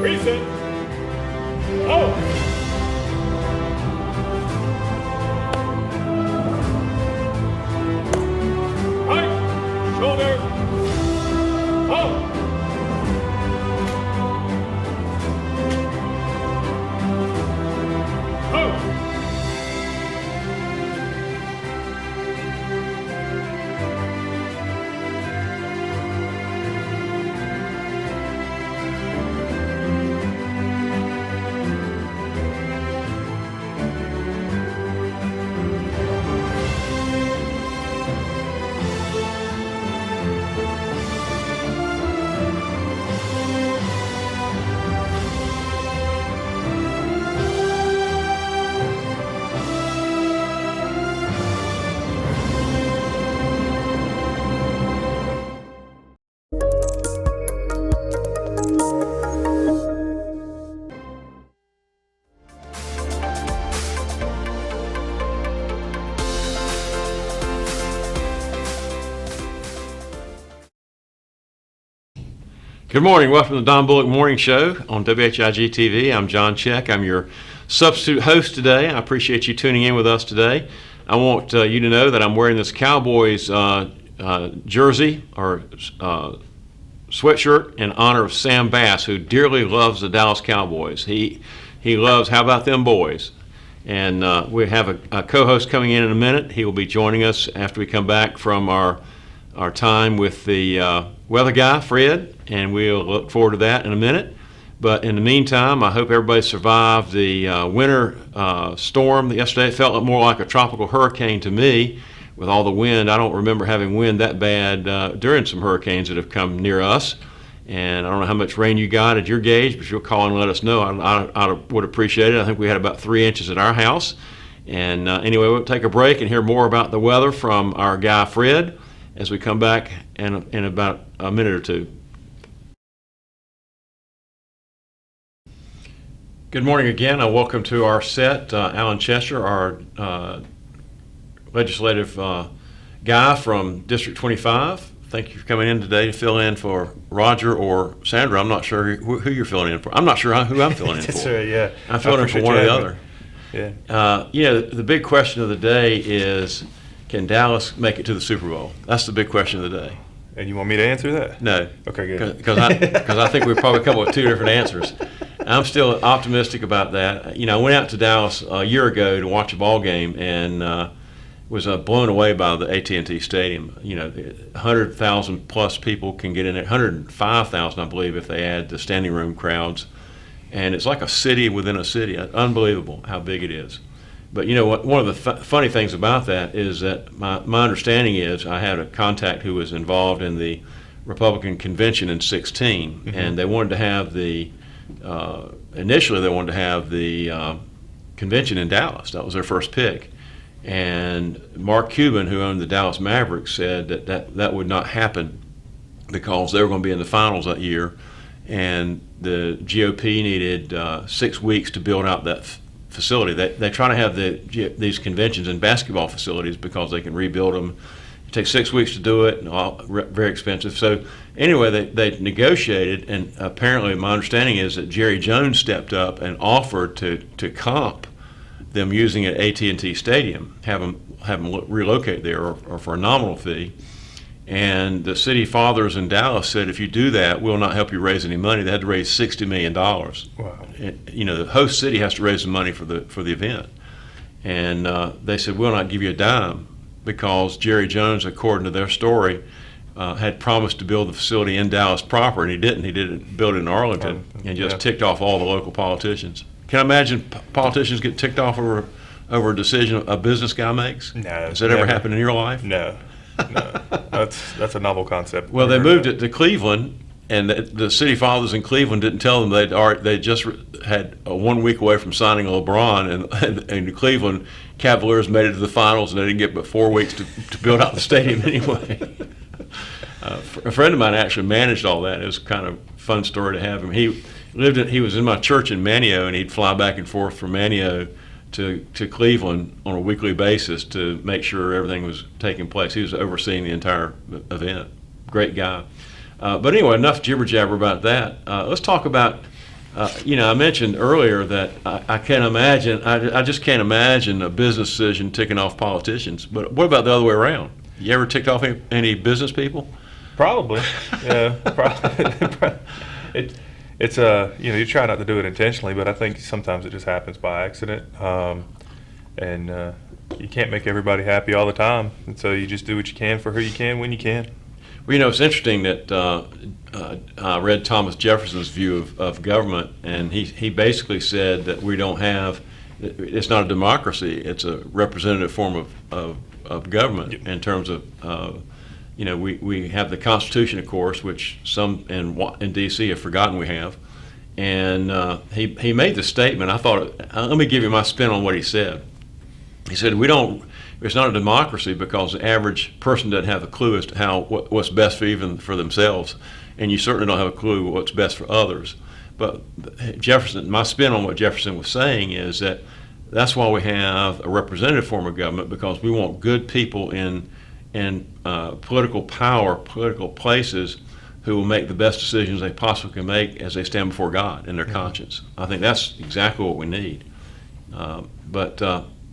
Reset. Oh. Right. Shoulder. Oh. Oh. Good morning. Welcome to the Don Bullock Morning Show on WHIG TV. I'm John Check. I'm your substitute host today. I appreciate you tuning in with us today. I want you to know that I'm wearing this Cowboys jersey or sweatshirt in honor of Sam Bass, who dearly loves the Dallas Cowboys. He loves How About Them Boys? And we have a co-host coming in a minute. He will be joining us after we come back from our time with the weather guy, Fred, and we'll look forward to that in a minute. But in the meantime, I hope everybody survived the winter storm yesterday. It felt more like a tropical hurricane to me with all the wind. I don't remember having wind that bad during some hurricanes that have come near us. And I don't know how much rain you got at your gauge, but you'll call and let us know. I would appreciate it. I think we had about 3 inches at our house. And anyway, we'll take a break and hear more about the weather from our guy, Fred, as we come back in about a minute or two. Good morning again. Welcome to our set. Alan Chester, our legislative guy from District 25. Thank you for coming in today to fill in for Roger or Sandra. I'm not sure who you're filling in for. I'm not sure who I'm filling in for. That's right, yeah. I'm filling in for one or the other. Yeah. The big question of the day is, can Dallas make it to the Super Bowl? That's the big question of the day. And you want me to answer that? No. Okay, good. Because I think we've probably come up with two different answers. I'm still optimistic about that. I went out to Dallas a year ago to watch a ball game and was blown away by the AT&T Stadium. 100,000 plus people can get in there. 105,000, I believe, if they add the standing room crowds. And it's like a city within a city. Unbelievable how big it is. But you know what? One of the funny things about that is that my understanding is I had a contact who was involved in the Republican convention in 2016, Mm-hmm. and they wanted to have initially they wanted to have the convention in Dallas. That was their first pick. And Mark Cuban, who owned the Dallas Mavericks, said that would not happen because they were going to be in the finals that year, and the GOP needed 6 weeks to build out that facility. They try to have these conventions in basketball facilities because they can rebuild them. It takes 6 weeks to do it, and very expensive. So anyway, they negotiated, and apparently my understanding is that Jerry Jones stepped up and offered to comp them using at AT&T Stadium, have them relocate there or for a nominal fee. And the city fathers in Dallas said, if you do that, we'll not help you raise any money. They had to raise $60 million. Wow. The host city has to raise the money for the event. And they said, we'll not give you a dime because Jerry Jones, according to their story, had promised to build the facility in Dallas proper, and he didn't. He didn't build it in Arlington and just ticked off all the local politicians. Can I imagine politicians get ticked off over a decision a business guy makes? No. Has that ever happened in your life? No. That's a novel concept. Well, they moved it to Cleveland, and the city fathers in Cleveland didn't tell them they just had 1 week away from signing LeBron, and the Cleveland Cavaliers made it to the finals, and they didn't get but 4 weeks to build out the stadium anyway. A friend of mine actually managed all that. It was kind of a fun story to have him. He was in my church in Manteo, and he'd fly back and forth from Manteo to Cleveland on a weekly basis to make sure everything was taking place. He was overseeing the entire event. Great guy. But anyway, enough jibber jabber about that. Let's talk about I mentioned earlier that I can't imagine, I just can't imagine a business decision ticking off politicians. But what about the other way around? You ever ticked off any business people? Probably, yeah. Probably. It's you try not to do it intentionally, but I think sometimes it just happens by accident. And you can't make everybody happy all the time, and so you just do what you can for who you can when you can. Well, it's interesting that I read Thomas Jefferson's view of government, and he basically said that we don't have, it's not a democracy, it's a representative form of government. Yep. In terms of, we have the Constitution, of course, which some in D.C. have forgotten we have. And he made the statement, I thought, let me give you my spin on what he said. He said, it's not a democracy because the average person doesn't have a clue as to what's best for themselves, and you certainly don't have a clue what's best for others. But my spin on what Jefferson was saying is that that's why we have a representative form of government, because we want good people in political power, political places, who will make the best decisions they possibly can make as they stand before God in their conscience. I think that's exactly what we need.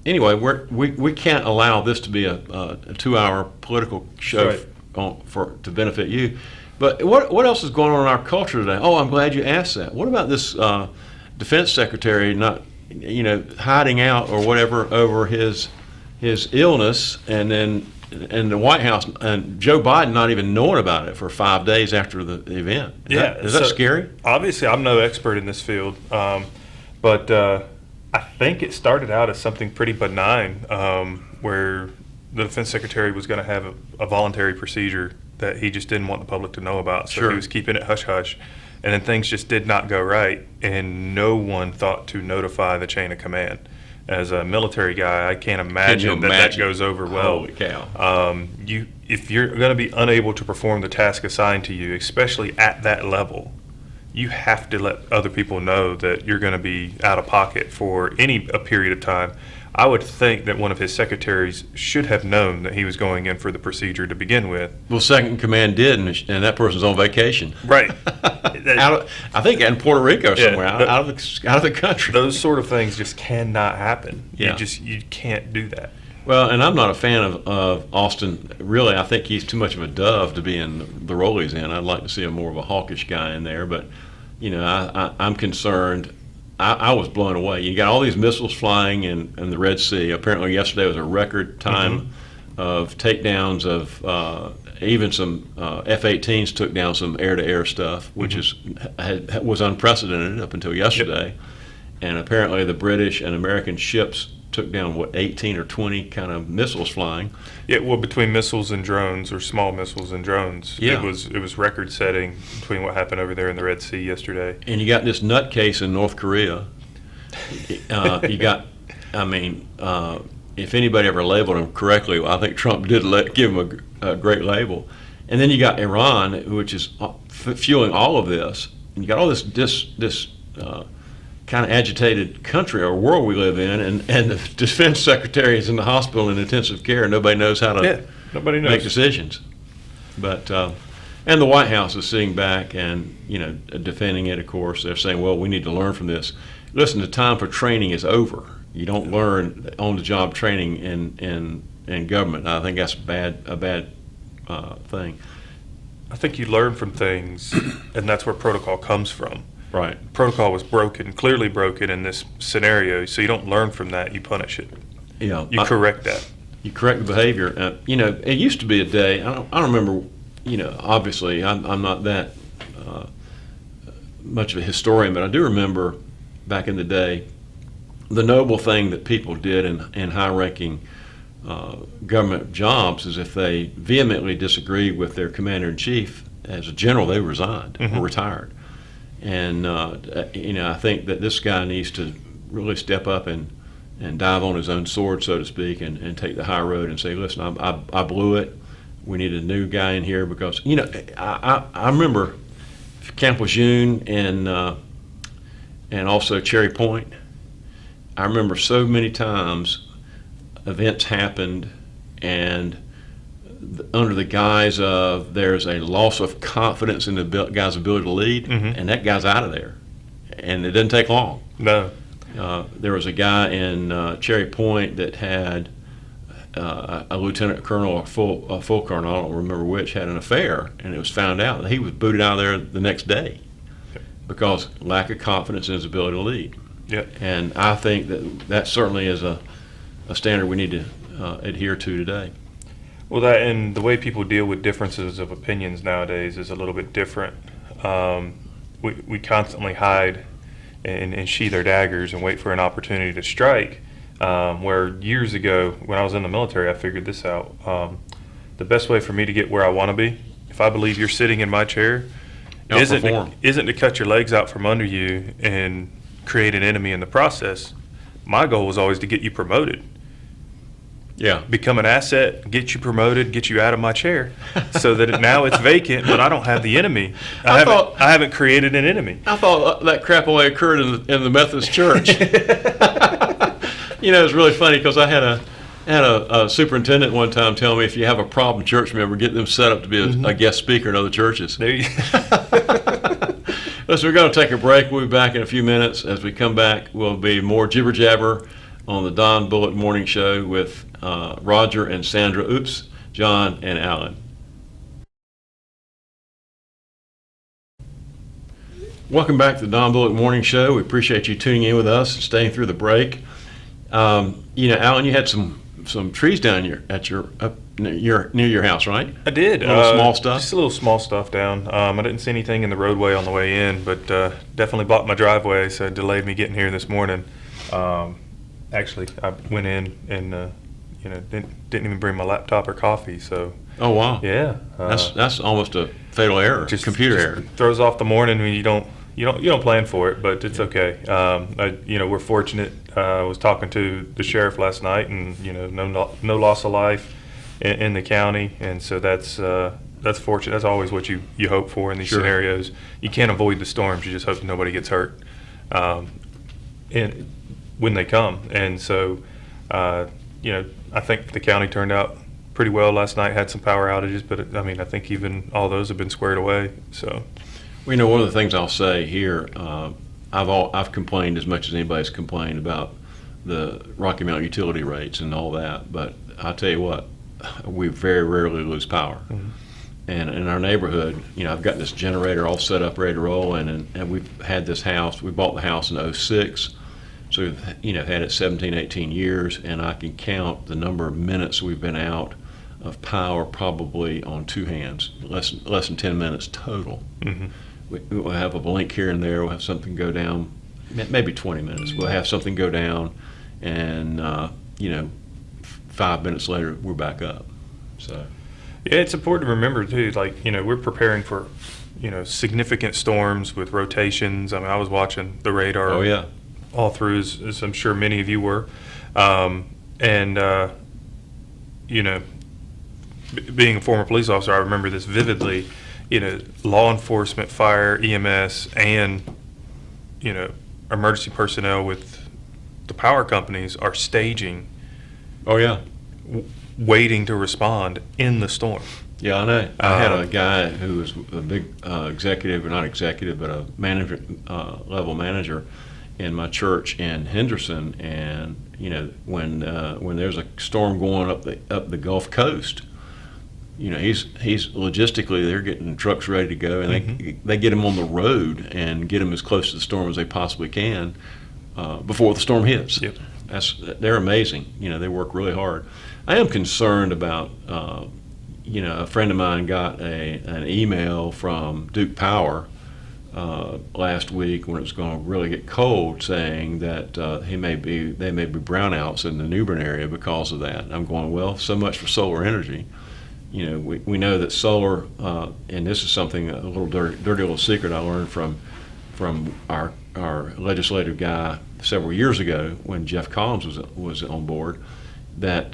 Anyway, we can't allow this to be a 2-hour political show to benefit you. But what else is going on in our culture today? Oh, I'm glad you asked that. What about this defense secretary not, hiding out or whatever over his illness, and the White House and Joe Biden not even knowing about it for 5 days after the event? Is that scary? Obviously, I'm no expert in this field, but I think it started out as something pretty benign, where the defense secretary was going to have a voluntary procedure that he just didn't want the public to know about. So Sure. He was keeping it hush-hush. And then things just did not go right, and no one thought to notify the chain of command. As a military guy, I can't imagine that goes over well. Holy cow. If you're going to be unable to perform the task assigned to you, especially at that level, you have to let other people know that you're going to be out of pocket for a period of time. I would think that one of his secretaries should have known that he was going in for the procedure to begin with. Well, second in command did, and that person's on vacation. Right. I think in Puerto Rico somewhere, out of the country. Those sort of things just cannot happen. Yeah. You can't do that. Well, and I'm not a fan of Austin. Really, I think he's too much of a dove to be in the role he's in. I'd like to see a more of a hawkish guy in there, but I'm concerned. I was blown away. You got all these missiles flying in the Red Sea. Apparently yesterday was a record time of takedowns of even some F-18s took down some air-to-air stuff, which was unprecedented up until yesterday. Yep. And apparently the British and American ships took down, 18 or 20 kind of missiles flying. Yeah, well, between missiles and drones, or small missiles and drones, it was record-setting between what happened over there in the Red Sea yesterday. And you got this nutcase in North Korea. If anybody ever labeled him correctly, well, I think Trump did give him a great label. And then you got Iran, which is fueling all of this. And you got all this kind of agitated country or world we live in, and the defense secretary is in the hospital in intensive care, and nobody knows how to make decisions. But and the White House is sitting back and defending it. Of course, they're saying, well, we need to learn from this. Listen, the time for training is over. You don't learn on-the-job training in government. I think that's a bad thing. I think you learn from things, and that's where protocol comes from. Right. Protocol was clearly broken in this scenario, so you don't learn from that, you punish it. Yeah. You correct that. You correct the behavior. It used to be a day, I don't remember, obviously I'm not that much of a historian, but I do remember back in the day, the noble thing that people did in high-ranking government jobs is if they vehemently disagreed with their commander-in-chief, as a general, they resigned or retired. And I think that this guy needs to really step up and dive on his own sword, so to speak, and take the high road and say, listen, I blew it. We need a new guy in here because I remember Camp Lejeune and also Cherry Point. I remember so many times events happened and under the guise of there's a loss of confidence in the guy's ability to lead, and that guy's out of there. and it doesn't take long. No. There was a guy in Cherry Point that had a lieutenant colonel or full colonel, I don't remember which, had an affair, and it was found out that he was booted out of there the next day because lack of confidence in his ability to lead. Yep. And I think that certainly is a standard we need to adhere to today. Well, that and the way people deal with differences of opinions nowadays is a little bit different. We constantly hide and sheathe our daggers and wait for an opportunity to strike. Where years ago, when I was in the military, I figured this out. The best way for me to get where I want to be, if I believe you're sitting in my chair, isn't to cut your legs out from under you and create an enemy in the process. My goal was always to get you promoted. Yeah. Become an asset, get you promoted, get you out of my chair, so that now it's vacant, but I don't have the enemy. I haven't created an enemy. I thought that crap only occurred in the Methodist Church. You know, it's really funny because I had a superintendent one time tell me, if you have a problem church member, get them set up to be a guest speaker in other churches. There you Listen, we're going to take a break. We'll be back in a few minutes. As we come back, we'll be more jibber jabber on the Don Bullock Morning Show with Roger and Sandra, John and Alan. Welcome back to the Don Bullock Morning Show. We appreciate you tuning in with us and staying through the break. You know, Alan, you had some trees down near your house, right? I did. A little small stuff? Just a little small stuff down. I didn't see anything in the roadway on the way in, but definitely blocked my driveway, so it delayed me getting here this morning. Actually, I went in and didn't even bring my laptop or coffee. So. Oh wow. Yeah. That's almost a fatal error. Just computer error. Throws off the morning when you don't plan for it, but it's okay. We're fortunate. I was talking to the sheriff last night, and no loss of life in the county, and so that's fortunate. That's always what you hope for in these scenarios. You can't avoid the storms. You just hope nobody gets hurt, and when they come. And so, I think the county turned out pretty well last night. Had some power outages, but I think even all those have been squared away. So. Well, one of the things I'll say here, I've complained as much as anybody's complained about the Rocky Mountain utility rates and all that, but I'll tell you what, we very rarely lose power. Mm-hmm. And in our neighborhood, I've got this generator all set up, ready to roll, and we've had this house. We bought the house in 2006, so we've had it 17, 18 years, and I can count the number of minutes we've been out of power probably on two hands, less than 10 minutes total. Mm-hmm. We'll have a blink here and there. We'll have something go down, maybe 20 minutes. We'll have something go down, and 5 minutes later we're back up. So, yeah, it's important to remember too. We're preparing for, significant storms with rotations. I was watching the radar. Oh yeah. All through, as I'm sure many of you were, being a former police officer, I remember this vividly. Law enforcement, fire, EMS, and, emergency personnel with the power companies are staging. Oh, yeah. Waiting to respond in the storm. Yeah, I know. I had a guy who was a big executive, or not executive, but a manager, level manager in my church in Henderson. And, when there's a storm going up the Gulf Coast, he's logistically, they're getting trucks ready to go, and they get him on the road and get him as close to the storm as they possibly can before the storm hits. Yep. They're amazing. They work really hard. I am concerned about, a friend of mine got an email from Duke Power last week when it was going to really get cold, saying that they may be brownouts in the New Bern area because of that. And I'm going, well, so much for solar energy. We know that solar, and this is something, a little dirty little secret I learned from our legislative guy several years ago when Jeff Collins was on board, that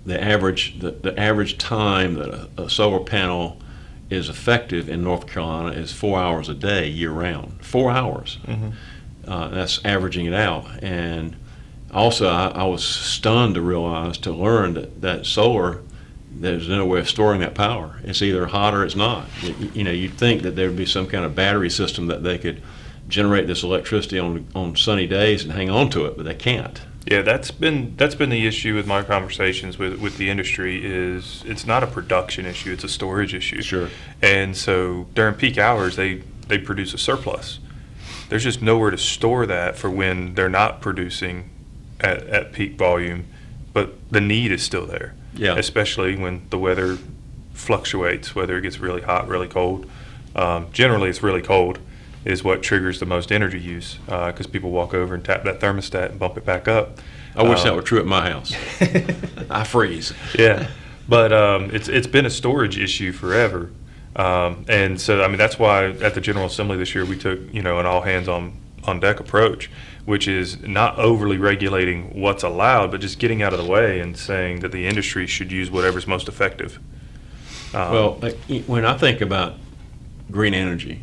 the average time that a solar panel is effective in North Carolina is 4 hours a day, year round. 4 hours. Mm-hmm. That's averaging it out. And also, I was stunned to learn that solar, there's no way of storing that power. It's either hot or it's not. You'd think that there would be some kind of battery system that they could generate this electricity on sunny days and hang on to it, but they can't. Yeah, that's been the issue with my conversations with the industry. Is it's not a production issue, it's a storage issue. Sure. And so during peak hours, they produce a surplus. There's just nowhere to store that for when they're not producing at peak volume, but the need is still there. Yeah. Especially when the weather fluctuates, whether it gets really hot, really cold. Generally, it's really cold is what triggers the most energy use, because people walk over and tap that thermostat and bump it back up. I wish that were true at my house. I freeze. Yeah, but it's been a storage issue forever, and so I mean that's why at the General Assembly this year we took an all hands on deck approach, which is not overly regulating what's allowed, but just getting out of the way and saying that the industry should use whatever's most effective. Well, when I think about green energy,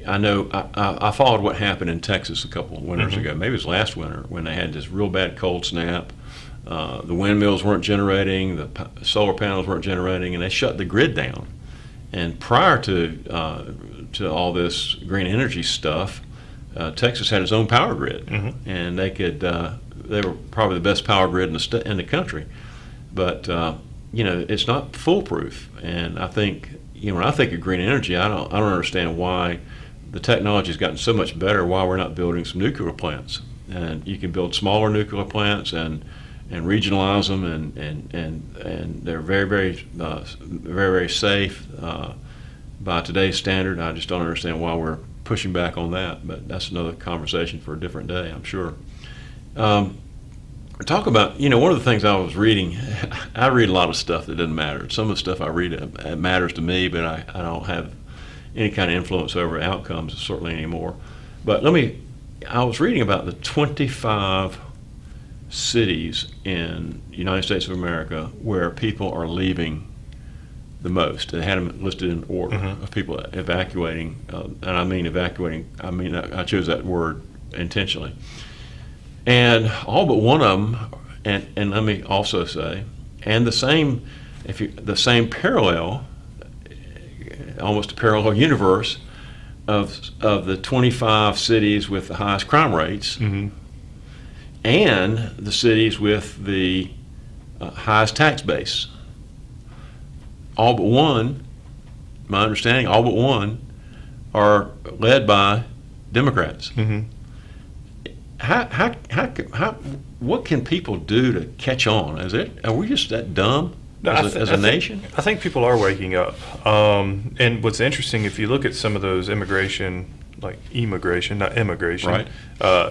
I know I followed what happened in Texas a couple of winters ago. Maybe it was last winter when they had this real bad cold snap. The windmills weren't generating, the solar panels weren't generating, and they shut the grid down. And prior to all this green energy stuff, Texas had its own power grid, and they were probably the best power grid in the country. But it's not foolproof. And I think when I think of green energy, I don't understand why the technology has gotten so much better, why we're not building some nuclear plants. And you can build smaller nuclear plants and regionalize them, and they're very, very, very, very safe by today's standard. I just don't understand why we're pushing back on that, but that's another conversation for a different day, I'm sure. Talk about, one of the things I was reading, I read a lot of stuff that doesn't matter. Some of the stuff I read, it matters to me, but I don't have any kind of influence over outcomes, certainly anymore. But I was reading about the 25 cities in the United States of America where people are leaving the most. They had them listed in order of people evacuating, and I mean evacuating, I chose that word intentionally. And all but one of them, and let me also say, and the same parallel, almost a parallel universe of the 25 cities with the highest crime rates, and the cities with the highest tax base. All but one, my understanding, all but one are led by Democrats. What can people do to catch on? Are we just that dumb as a nation? I think people are waking up. And what's interesting, if you look at some of those immigration,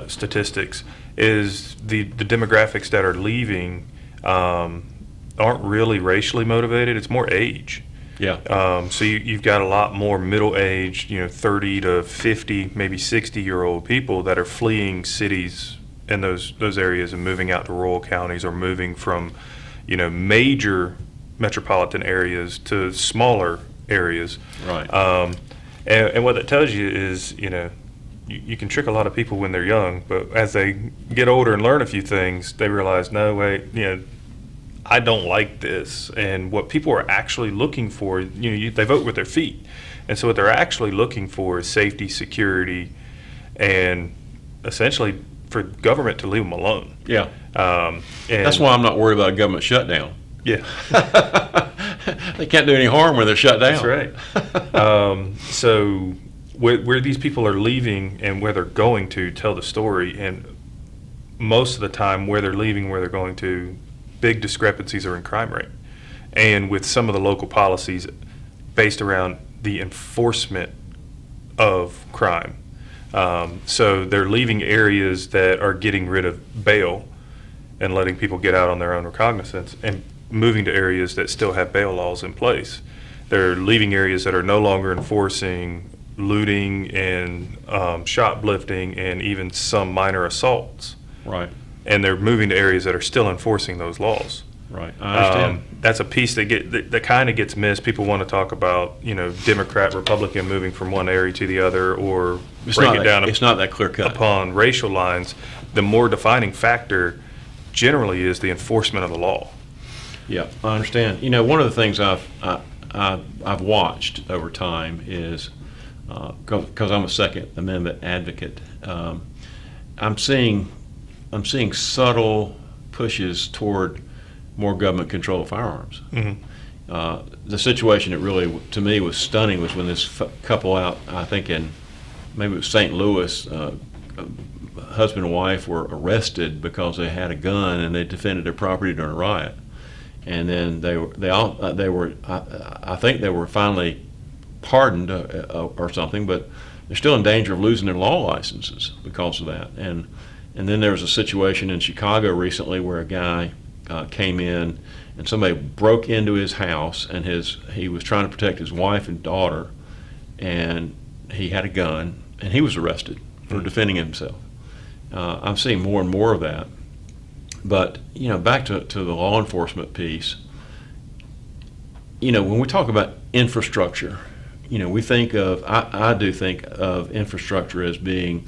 statistics, is the demographics that are leaving aren't really racially motivated. It's more age. Yeah. So you've got a lot more middle-aged, 30 to 50, maybe 60-year-old people that are fleeing cities in those areas and moving out to rural counties, or moving from, major metropolitan areas to smaller areas. Right. And what that tells you is, you can trick a lot of people when they're young, but as they get older and learn a few things, they realize, no, wait, I don't like this. And what people are actually looking for, they vote with their feet. And so what they're actually looking for is safety, security, and essentially for government to leave them alone. Yeah. And that's why I'm not worried about a government shutdown. Yeah. They can't do any harm when they're shut down. That's right. So where these people are leaving and where they're going to tell the story, and most of the time where they're leaving, where they're going to, big discrepancies are in crime rate, and with some of the local policies based around the enforcement of crime. So they're leaving areas that are getting rid of bail and letting people get out on their own recognizance, and moving to areas that still have bail laws in place. They're leaving areas that are no longer enforcing looting and shoplifting and even some minor assaults. Right. And they're moving to areas that are still enforcing those laws. Right. I understand. That's a piece that kind of gets missed. People want to talk about, Democrat, Republican moving from one area to the other, or break it down. It's not that clear cut. Upon racial lines. The more defining factor generally is the enforcement of the law. Yeah, I understand. One of the things I've watched over time is because I'm a Second Amendment advocate. I'm seeing subtle pushes toward more government control of firearms. The situation that really, to me, was stunning was when this couple out, I think maybe it was St. Louis, husband and wife were arrested because they had a gun and they defended their property during a riot. And then I think they were finally pardoned or something, but they're still in danger of losing their law licenses because of that. And then there was a situation in Chicago recently where a guy came in and somebody broke into his house, and he was trying to protect his wife and daughter, and he had a gun, and he was arrested for defending himself. I'm seeing more and more of that. But, back to the law enforcement piece, when we talk about infrastructure, we think of, I do think of infrastructure as being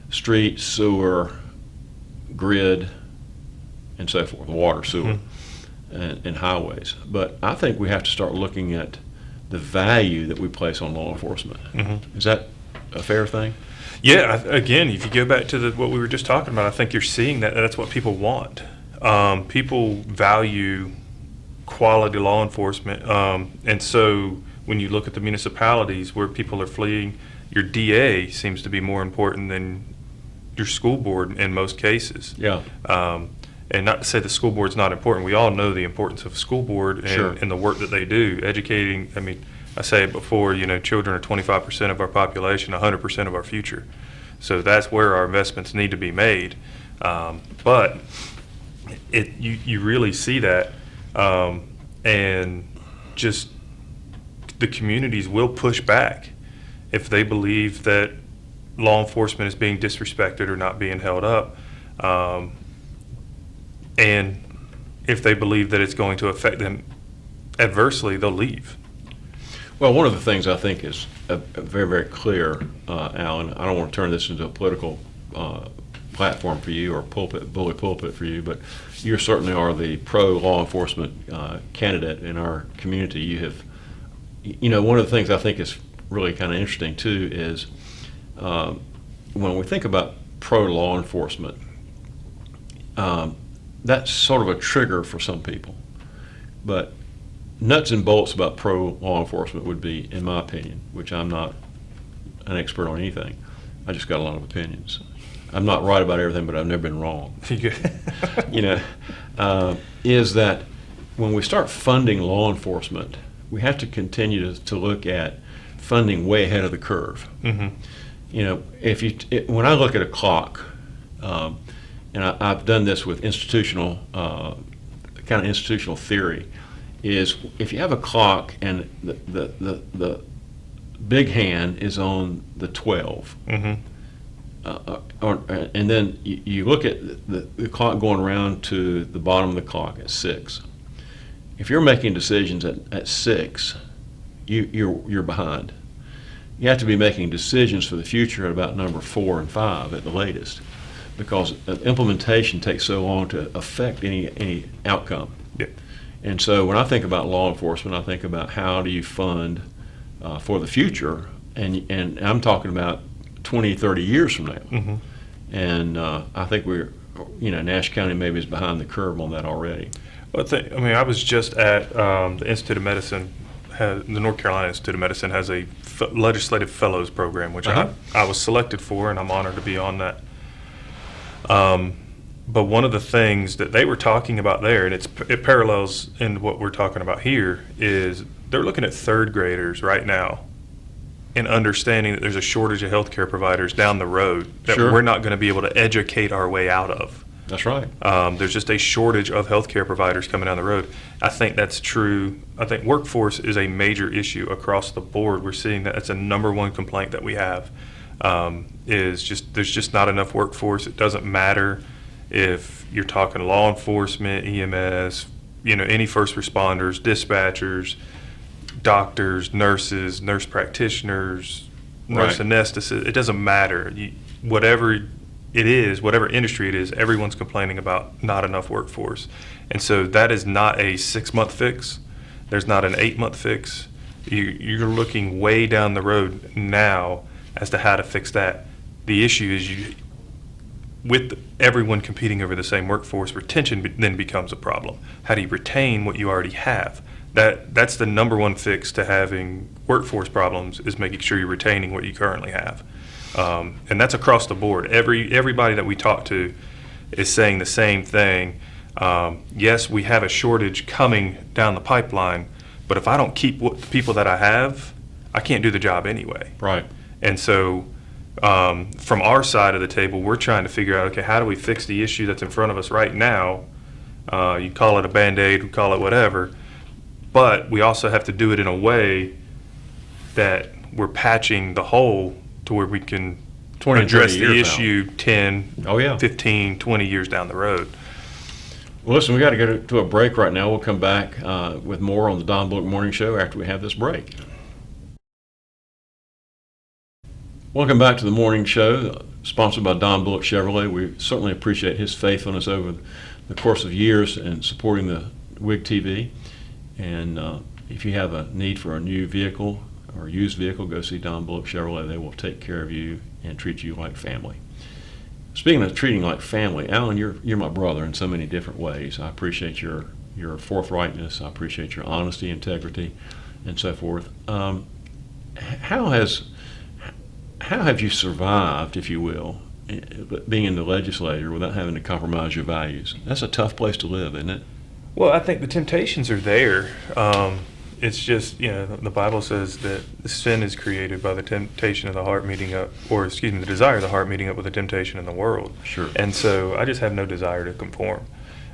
street, sewer, grid, and so forth, water, sewer, and highways. But I think we have to start looking at the value that we place on law enforcement. Is that a fair thing? Yeah, again, if you go back to what we were just talking about, I think you're seeing that's what people want. People value quality law enforcement. And so when you look at the municipalities where people are fleeing, your DA seems to be more important than your school board in most cases. Yeah. And not to say the school board's not important. We all know the importance of a school board and the work that they do, educating. I mean, I say it before, children are 25% of our population, 100% of our future. So that's where our investments need to be made. But you really see that, and just the communities will push back if they believe that law enforcement is being disrespected or not being held up. And if they believe that it's going to affect them adversely, they'll leave. Well, one of the things I think is very, very clear, Alan, I don't want to turn this into a political platform for you or bully pulpit for you, but you certainly are the pro-law enforcement candidate in our community. You have, one of the things I think is really kind of interesting too is when we think about pro-law enforcement, that's sort of a trigger for some people. But nuts and bolts about pro-law enforcement would be, in my opinion, which I'm not an expert on anything, I just got a lot of opinions. I'm not right about everything, but I've never been wrong. Is that when we start funding law enforcement, we have to continue to look at funding way ahead of the curve. When I look at a clock, and I've done this with institutional theory, is if you have a clock and the big hand is on the 12, and then you look at the clock going around to the bottom of the clock at 6. If you're making decisions at 6, you're behind. You have to be making decisions for the future at about number 4 and 5 at the latest, because implementation takes so long to affect any outcome. Yeah. And so when I think about law enforcement, I think about how do you fund for the future, and I'm talking about 20, 30 years from now. And I think Nash County maybe is behind the curve on that already. Well, I was just at the Institute of Medicine. The North Carolina Institute of Medicine has a legislative fellows program, which I was selected for, and I'm honored to be on that. But one of the things that they were talking about there, and it parallels in what we're talking about here, is they're looking at third graders right now and understanding that there's a shortage of healthcare providers down the road that we're not going to be able to educate our way out of. That's right. There's just a shortage of healthcare providers coming down the road. I think that's true. I think workforce is a major issue across the board. We're seeing that it's a number one complaint that we have. There's just not enough workforce. It doesn't matter if you're talking law enforcement, EMS, any first responders, dispatchers, doctors, nurses, nurse practitioners, nurse anesthetists. It doesn't matter. Whatever it is, whatever industry it is, everyone's complaining about not enough workforce. And so that is not a 6-month fix. There's not an 8-month fix. You're looking way down the road now as to how to fix that. The issue is with everyone competing over the same workforce, retention then becomes a problem. How do you retain what you already have? That's the number one fix to having workforce problems, is making sure you're retaining what you currently have. And that's across the board. Everybody that we talk to is saying the same thing. Yes, we have a shortage coming down the pipeline, but if I don't keep the people that I have, I can't do the job anyway. Right. And so from our side of the table, we're trying to figure out, okay, how do we fix the issue that's in front of us right now? You call it a Band-Aid, we call it whatever, but we also have to do it in a way that we're patching the hole to where we can 20, address 30 the years issue 10, Oh, yeah. 15, 20 years down the road. Well, listen, we got to go to a break right now. We'll come back with more on the Don Bullock Morning Show after we have this break. Welcome back to the morning show, sponsored by Don Bullock Chevrolet. We certainly appreciate his faithfulness over the course of years in supporting the WIG TV. And if you have a need for a new vehicle or used vehicle, go see Don Bullock Chevrolet. They will take care of you and treat you like family. Speaking of treating like family, Alan, you're my brother in so many different ways. I appreciate your forthrightness. I appreciate your honesty, integrity, and so forth. How have you survived, if you will, being in the legislature without having to compromise your values? That's a tough place to live, isn't it? Well, I think the temptations are there. It's just, the Bible says that sin is created by the temptation of the heart meeting up, the desire of the heart meeting up with the temptation in the world. Sure. And so I just have no desire to conform.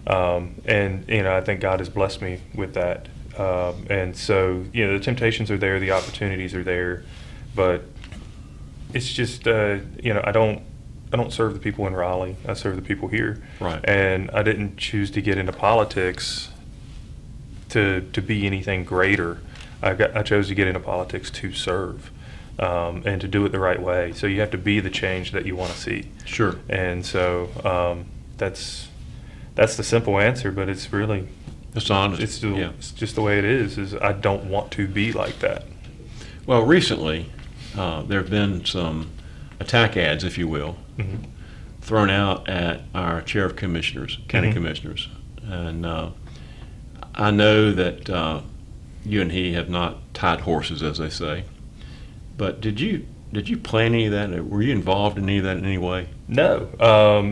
And I think God has blessed me with that. And so, the temptations are there, the opportunities are there, but it's just, I don't serve the people in Raleigh. I serve the people here. Right. And I didn't choose to get into politics to be anything greater. I chose to get into politics to serve, and to do it the right way. So you have to be the change that you want to see. Sure. And so that's the simple answer, but it's really It's honest. it's just the way it is I don't want to be like that. Well, recently, there have been some attack ads, if you will, Mm-hmm. thrown out at our chair of commissioners, county Mhm. commissioners. And I know that you and he have not tied horses, as they say. But did you plan any of that? Were you involved in any of that in any way? No,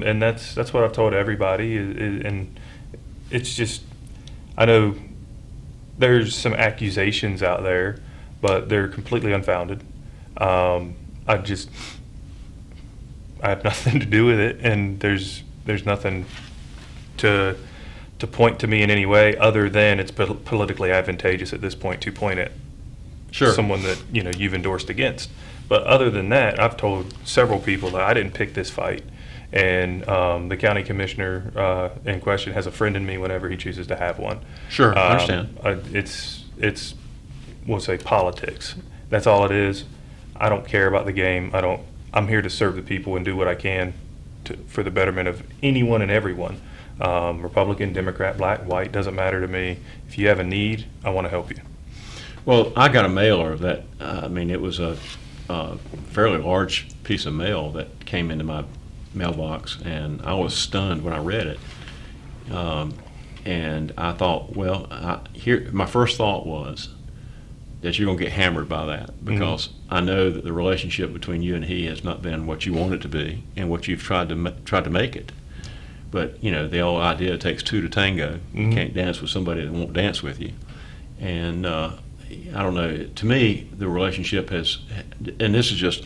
and that's what I've told everybody, and it's just, I know there's some accusations out there, but they're completely unfounded. I have nothing to do with it, and there's nothing to point to me in any way other than it's politically advantageous at this point to point at Sure. someone that you've endorsed against. But other than that, I've told several people that I didn't pick this fight, and the county commissioner in question has a friend in me whenever he chooses to have one. Sure, I understand. It's we'll say politics. That's all it is. I don't care about the game. I'm here to serve the people and do what I can for the betterment of anyone and everyone. Republican, Democrat, black, white, doesn't matter to me. If you have a need, I want to help you. Well, I got a mailer that, it was a fairly large piece of mail that came into my mailbox, and I was stunned when I read it. And I thought, my first thought was that you're going to get hammered by that, because I know that the relationship between you and he has not been what you want it to be and what you've tried to make it. But, the old idea, it takes two to tango. You can't dance with somebody that won't dance with you. And I don't know. To me, the relationship has, and this is just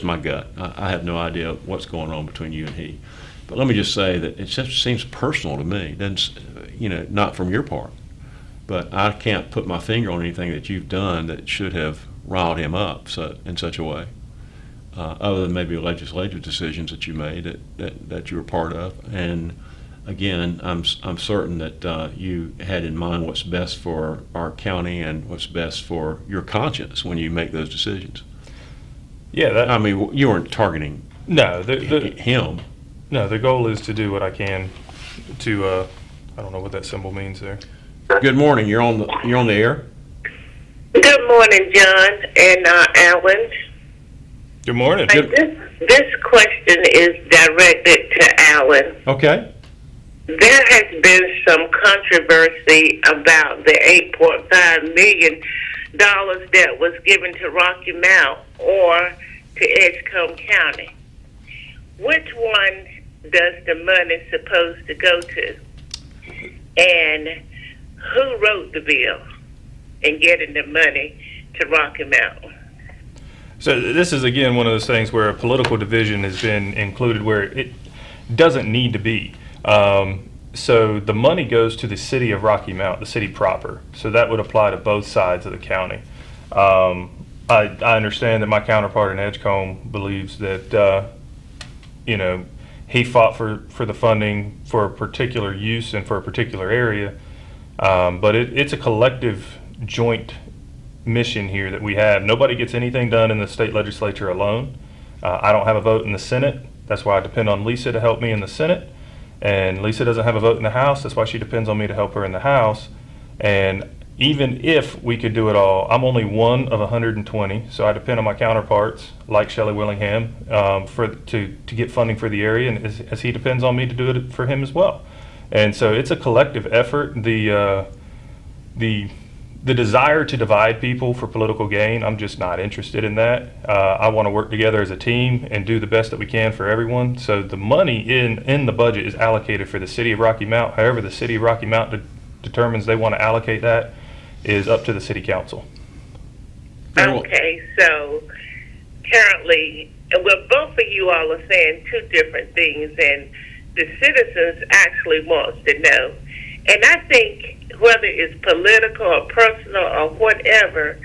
my gut. I have no idea what's going on between you and he. But let me just say that it just seems personal to me. It doesn't, not from your part. But I can't put my finger on anything that you've done that should have riled him up in such a way, other than maybe legislative decisions that you made that you were part of. And again, I'm certain that you had in mind what's best for our county and what's best for your conscience when you make those decisions. Yeah, you weren't targeting no, him. No, the goal is to do what I can to. I don't know what that symbol means there. Good morning. You're on the air. Hey, morning, John and Alan. Good morning. This question is directed to Alan. Okay. There has been some controversy about the $8.5 million that was given to Rocky Mount or to Edgecombe County. Which one does the money supposed to go to? And who wrote the bill in getting the money to Rocky Mount? So this is, again, one of those things where a political division has been included where it doesn't need to be. So the money goes to the city of Rocky Mount, the city proper. So that would apply to both sides of the county. I understand that my counterpart in Edgecombe believes that, he fought for the funding for a particular use and for a particular area. But it's a collective joint mission here that we have. Nobody gets anything done in the state legislature alone. I don't have a vote in the Senate. That's why I depend on Lisa to help me in the Senate. And Lisa doesn't have a vote in the House. That's why she depends on me to help her in the House. And even if we could do it all, I'm only one of 120, so I depend on my counterparts, like Shelley Willingham, to get funding for the area, and as he depends on me to do it for him as well. And so it's a collective effort. The desire to divide people for political gain, I'm just not interested in that. I want to work together as a team and do the best that we can for everyone. So the money in the budget is allocated for the city of Rocky Mount. However, the city of Rocky Mount determines they want to allocate that is up to the city council. Okay, so currently, well, both of you all are saying two different things, and the citizens actually wants to know. And I think whether it's political or personal or whatever,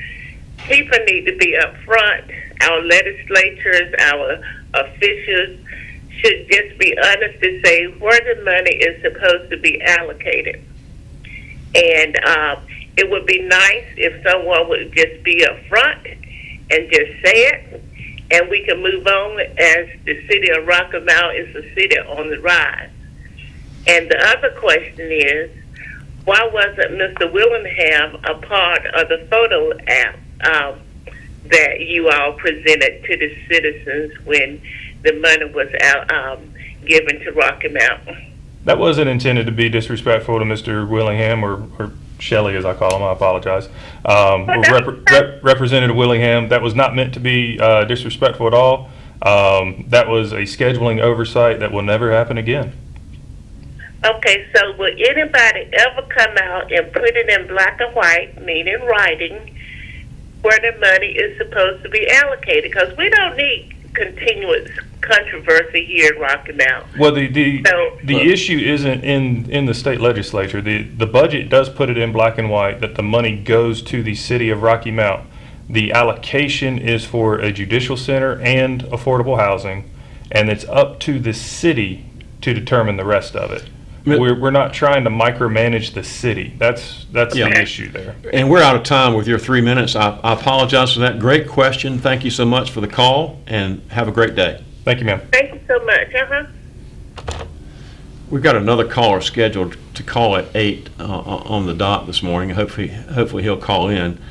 people need to be upfront. Our legislators, our officials should just be honest to say where the money is supposed to be allocated. And it would be nice if someone would just be upfront and just say it, and we can move on as the city of Rocky Mount is a city on the rise. And the other question is, why wasn't Mr. Willingham a part of the photo app that you all presented to the citizens when the money was given to Rocky Mount? That wasn't intended to be disrespectful to Mr. Willingham or Shelley, as I call him. I apologize. Representative Willingham, that was not meant to be disrespectful at all. That was a scheduling oversight that will never happen again. Okay, so will anybody ever come out and put it in black and white, meaning writing, where the money is supposed to be allocated? Because we don't need continuous controversy here in Rocky Mount. Well, the issue isn't in the state legislature. The budget does put it in black and white that the money goes to the city of Rocky Mount. The allocation is for a judicial center and affordable housing, and it's up to the city to determine the rest of it. We're not trying to micromanage the city. That's the issue there. And we're out of time with your 3 minutes. I apologize for that. Great question. Thank you so much for the call, and have a great day. Thank you, ma'am. Thank you so much. We've got another caller scheduled to call at 8 on the dot this morning. Hopefully he'll call in.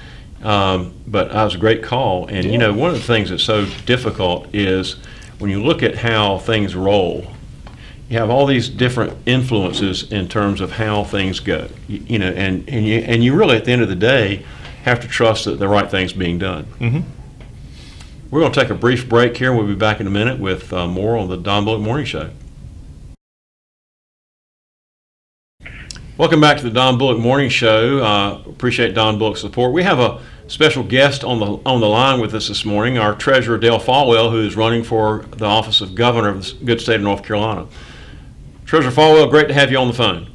But that was a great call. And, one of the things that's so difficult is when you look at how things roll, you have all these different influences in terms of how things go, and you really, at the end of the day, have to trust that the right thing's being done. Mm-hmm. We're going to take a brief break here. We'll be back in a minute with more on the Don Bullock Morning Show. Welcome back to the Don Bullock Morning Show. Appreciate Don Bullock's support. We have a special guest on the line with us this morning, our Treasurer Dale Folwell, who is running for the office of Governor of the good state of North Carolina. Treasurer Folwell, great to have you on the phone.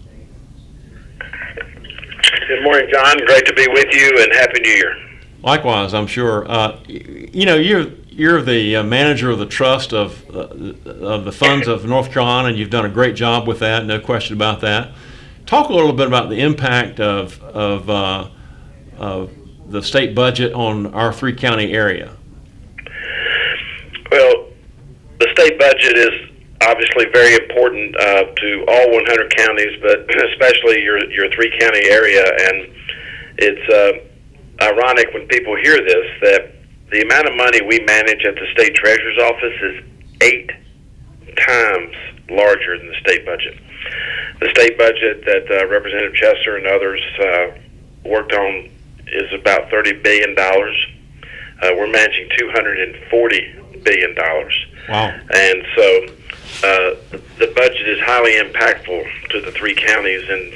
Good morning, John. Great to be with you, and Happy New Year. Likewise, I'm sure. You're the manager of the trust of the funds of North Carolina, and you've done a great job with that. No question about that. Talk a little bit about the impact of the state budget on our 3-county area. Well, the state budget is obviously very important to all 100 counties, but especially your 3-county area, and it's ironic when people hear this that the amount of money we manage at the state treasurer's office is 8 times larger than the state budget. The state budget that Representative Chester and others worked on is about $30 billion. We're managing $240 billion. Wow. And so the budget is highly impactful to the 3 counties, and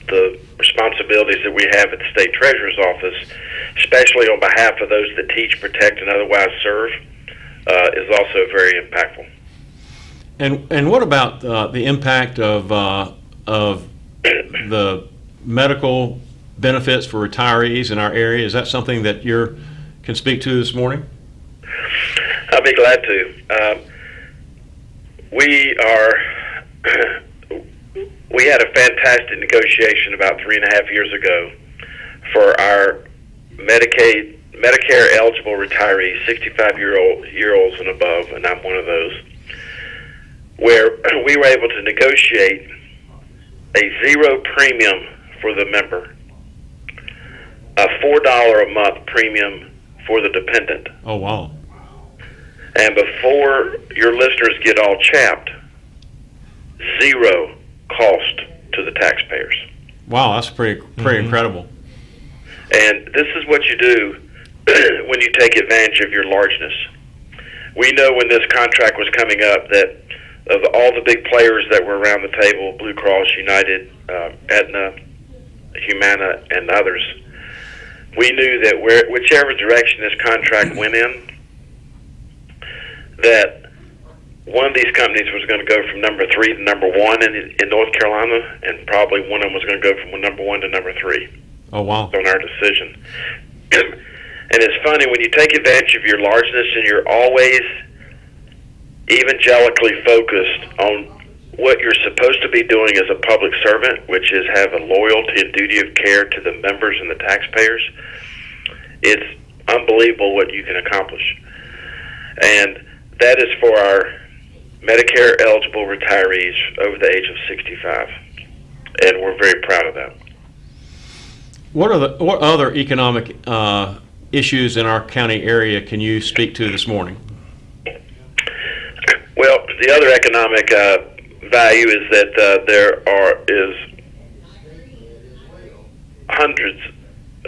the responsibilities that we have at the state treasurer's office, especially on behalf of those that teach, protect, and otherwise serve, is also very impactful. And what about the impact of the medical benefits for retirees in our area? Is that something that you can speak to this morning? I'll be glad to. We had a fantastic negotiation about 3.5 years ago for our Medicare eligible retirees, 65-year-olds and above, and I'm one of those, where we were able to negotiate a 0 premium for the member, a $4 a month premium for the dependent. Oh, wow. And before your listeners get all chapped, 0 cost to the taxpayers. Wow, that's pretty incredible. And this is what you do when you take advantage of your largeness. We know when this contract was coming up that of all the big players that were around the table, Blue Cross, United, Aetna, Humana, and others, we knew that whichever direction this contract went in, that one of these companies was going to go from number 3 to number 1 in North Carolina, and probably one of them was going to go from number 1 to number 3. Oh, wow. On our decision. And it's funny, when you take advantage of your largeness and you're always evangelically focused on what you're supposed to be doing as a public servant, which is have a loyalty and duty of care to the members and the taxpayers, it's unbelievable what you can accomplish. And that is for our Medicare eligible retirees over the age of 65. And we're very proud of that. What other economic issues in our county area can you speak to this morning? Well, the other economic value is that there is hundreds,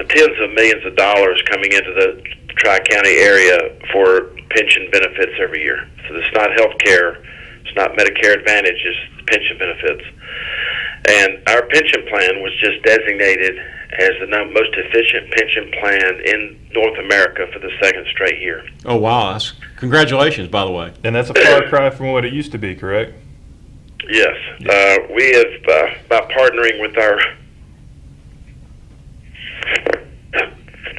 tens of millions of dollars coming into the Tri-County area for pension benefits every year. So it's not health care, it's not Medicare Advantage, it's pension benefits. And our pension plan was just designated as the most efficient pension plan in North America for the 2nd straight year. Oh, wow. Congratulations, by the way. And that's a far cry from what it used to be, correct? Yes. We have, by partnering with our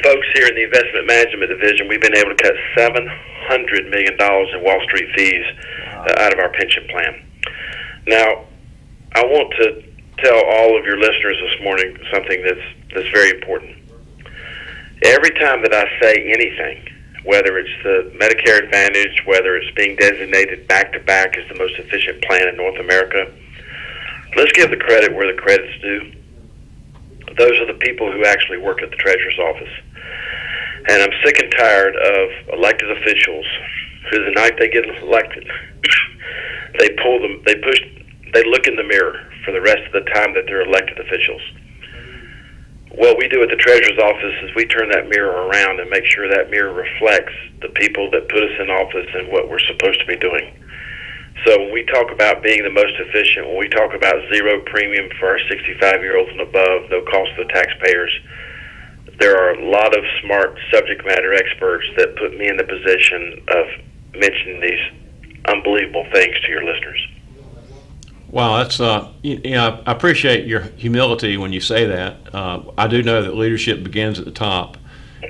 folks here in the investment management division, we've been able to cut $700 million in Wall Street fees out of our pension plan. Now, I want to tell all of your listeners this morning something that's very important. Every time that I say anything, whether it's the Medicare Advantage, whether it's being designated back-to-back as the most efficient plan in North America, let's give the credit where the credit's due. Those are the people who actually work at the Treasurer's office. And I'm sick and tired of elected officials who the night they get elected, they look in the mirror for the rest of the time that they're elected officials. What we do at the Treasurer's office is we turn that mirror around and make sure that mirror reflects the people that put us in office and what we're supposed to be doing. So when we talk about being the most efficient, when we talk about 0 premium for our 65-year-olds and above, no cost to the taxpayers, there are a lot of smart subject matter experts that put me in the position of mentioning these unbelievable things to your listeners. Wow, that's I appreciate your humility when you say that. I do know that leadership begins at the top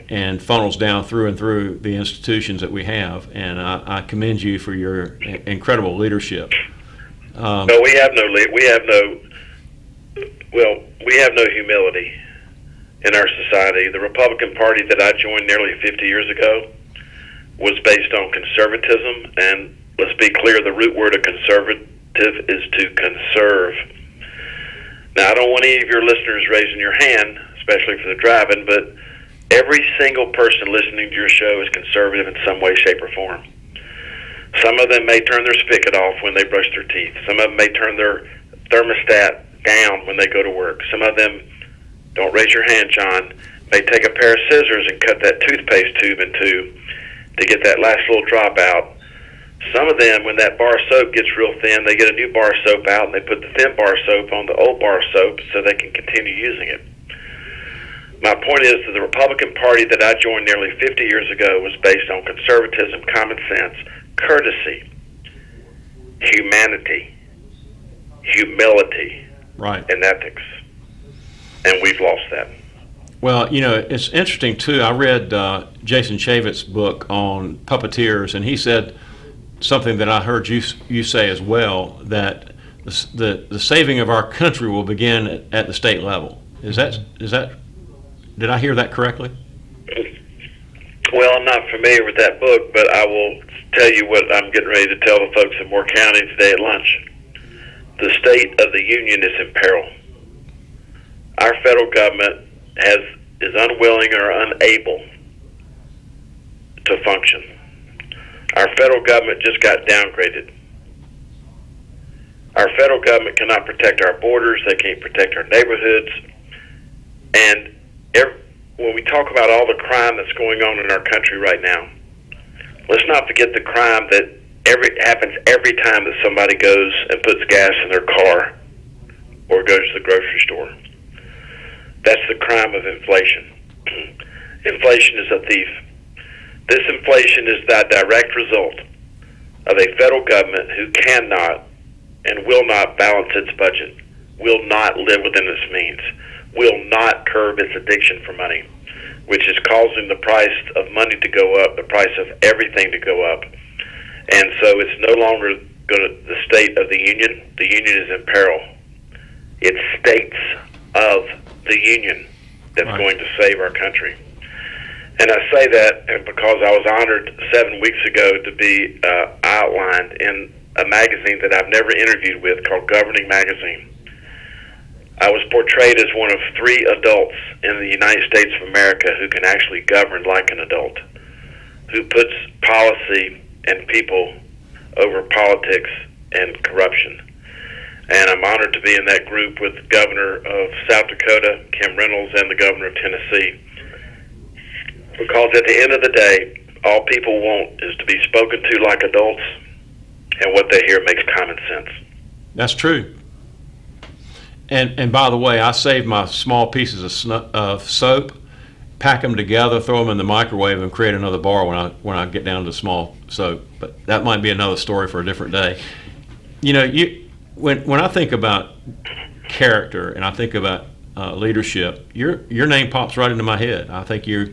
and funnels down through and through the institutions that we have, and I commend you for your incredible leadership. No, we have no humility in our society. The Republican Party that I joined nearly 50 years ago was based on conservatism, and let's be clear, the root word of conservative is to conserve. Now, I don't want any of your listeners raising your hand, especially for the driving, but Every single person listening to your show is conservative in some way, shape, or form. Some of them may turn their spigot off when they brush their teeth. Some of them may turn their thermostat down when they go to work. Some of them, don't raise your hand, John, may take a pair of scissors and cut that toothpaste tube in two to get that last little drop out. Some of them, when that bar of soap gets real thin, they get a new bar of soap out and they put the thin bar of soap on the old bar of soap so they can continue using it. My point is that the Republican Party that I joined nearly 50 years ago was based on conservatism, common sense, courtesy, humanity, humility, Right. and ethics. And we've lost that. Well, you know, it's interesting too. I read Jason Chaffetz's book on puppeteers, and he said something that I heard you say as well, that the saving of our country will begin at the state level. Is that did I hear that correctly? Well, I'm not familiar with that book, but I will tell you what I'm getting ready to tell the folks in Moore County today at lunch. The state of the union is in peril. Our federal government is unwilling or unable to function. Our federal government just got downgraded. Our federal government cannot protect our borders. They can't protect our neighborhoods. And when we talk about all the crime that's going on in our country right now, let's not forget the crime that happens every time that somebody goes and puts gas in their car or goes to the grocery store. That's the crime of inflation. Inflation is a thief. This inflation is the direct result of a federal government who cannot and will not balance its budget, will not live within its means, will not curb its addiction for money, which is causing the price of money to go up, the price of everything to go up. And so it's no longer the state of the union. The union is in peril. It's states of the union that's Right. going to save our country. And I say that because I was honored 7 weeks ago to be outlined in a magazine that I've never interviewed with called Governing Magazine. I was portrayed as one of 3 adults in the United States of America who can actually govern like an adult, who puts policy and people over politics and corruption. And I'm honored to be in that group with the governor of South Dakota, Kim Reynolds, and the governor of Tennessee. Because at the end of the day, all people want is to be spoken to like adults, and what they hear makes common sense. That's true. And by the way, I save my small pieces of soap, pack them together, throw them in the microwave, and create another bar when I get down to small soap. But that might be another story for a different day. You know, when I think about character and I think about leadership, your name pops right into my head. I think you've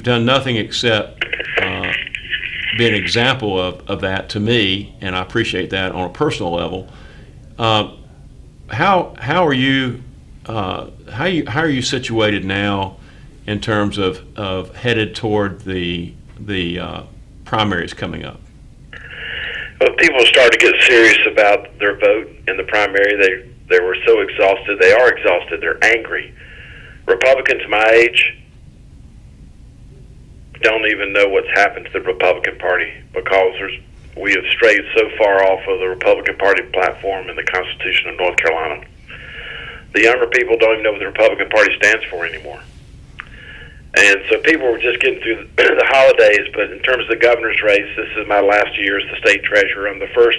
done nothing except be an example of that to me, and I appreciate that on a personal level. How are you situated now in terms of headed toward the primaries coming up? Well, people start to get serious about their vote in the primary. They were so exhausted. They are exhausted. They're angry. Republicans my age don't even know what's happened to the Republican Party because we have strayed so far off of the Republican Party platform and the Constitution of North Carolina. The younger people don't even know what the Republican Party stands for anymore. And so people were just getting through the holidays, but in terms of the governor's race, this is my last year as the state treasurer. I'm the first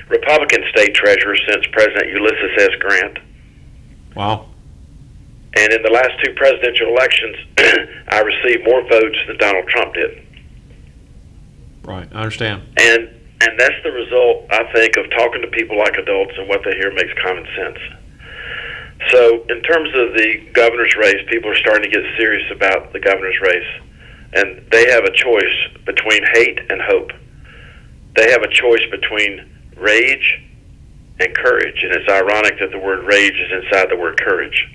Republican state treasurer since President Ulysses S. Grant. Wow. And in the last 2 presidential elections, I received more votes than Donald Trump did. Right, I understand. And that's the result, I think, of talking to people like adults, and what they hear makes common sense. So in terms of the governor's race, people are starting to get serious about the governor's race. And they have a choice between hate and hope. They have a choice between rage and courage. And it's ironic that the word rage is inside the word courage.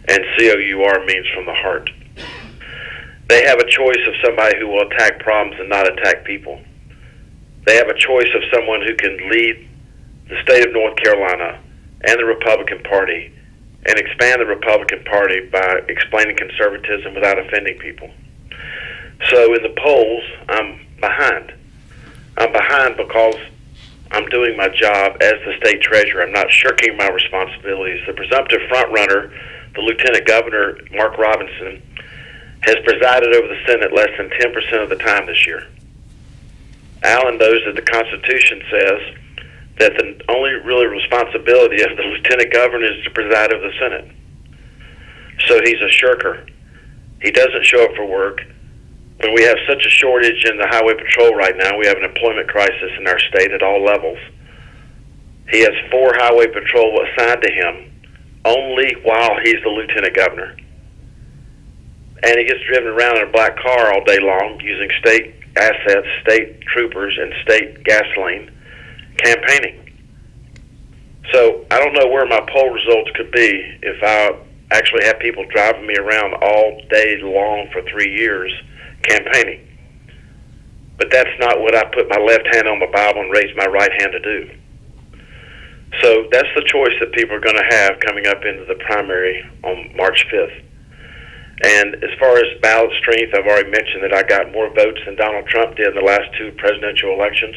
And C-O-U-R means from the heart. They have a choice of somebody who will attack problems and not attack people. They have a choice of someone who can lead the state of North Carolina and the Republican Party and expand the Republican Party by explaining conservatism without offending people. So in the polls, I'm behind. I'm behind because I'm doing my job as the state treasurer. I'm not shirking my responsibilities. The presumptive front runner, the Lieutenant Governor, Mark Robinson, has presided over the Senate less than 10% of the time this year. Alan knows that the Constitution says that the only really responsibility of the Lieutenant Governor is to preside over the Senate. So he's a shirker. He doesn't show up for work. When we have such a shortage in the highway patrol right now, we have an employment crisis in our state at all levels. He has 4 highway patrol assigned to him only while he's the Lieutenant Governor. And he gets driven around in a black car all day long using state assets, state troopers, and state gasoline campaigning. So I don't know where my poll results could be if I actually have people driving me around all day long for 3 years campaigning. But that's not what I put my left hand on the Bible and raise my right hand to do. So that's the choice that people are going to have coming up into the primary on March 5th. And as far as ballot strength, I've already mentioned that I got more votes than Donald Trump did in the last 2 presidential elections.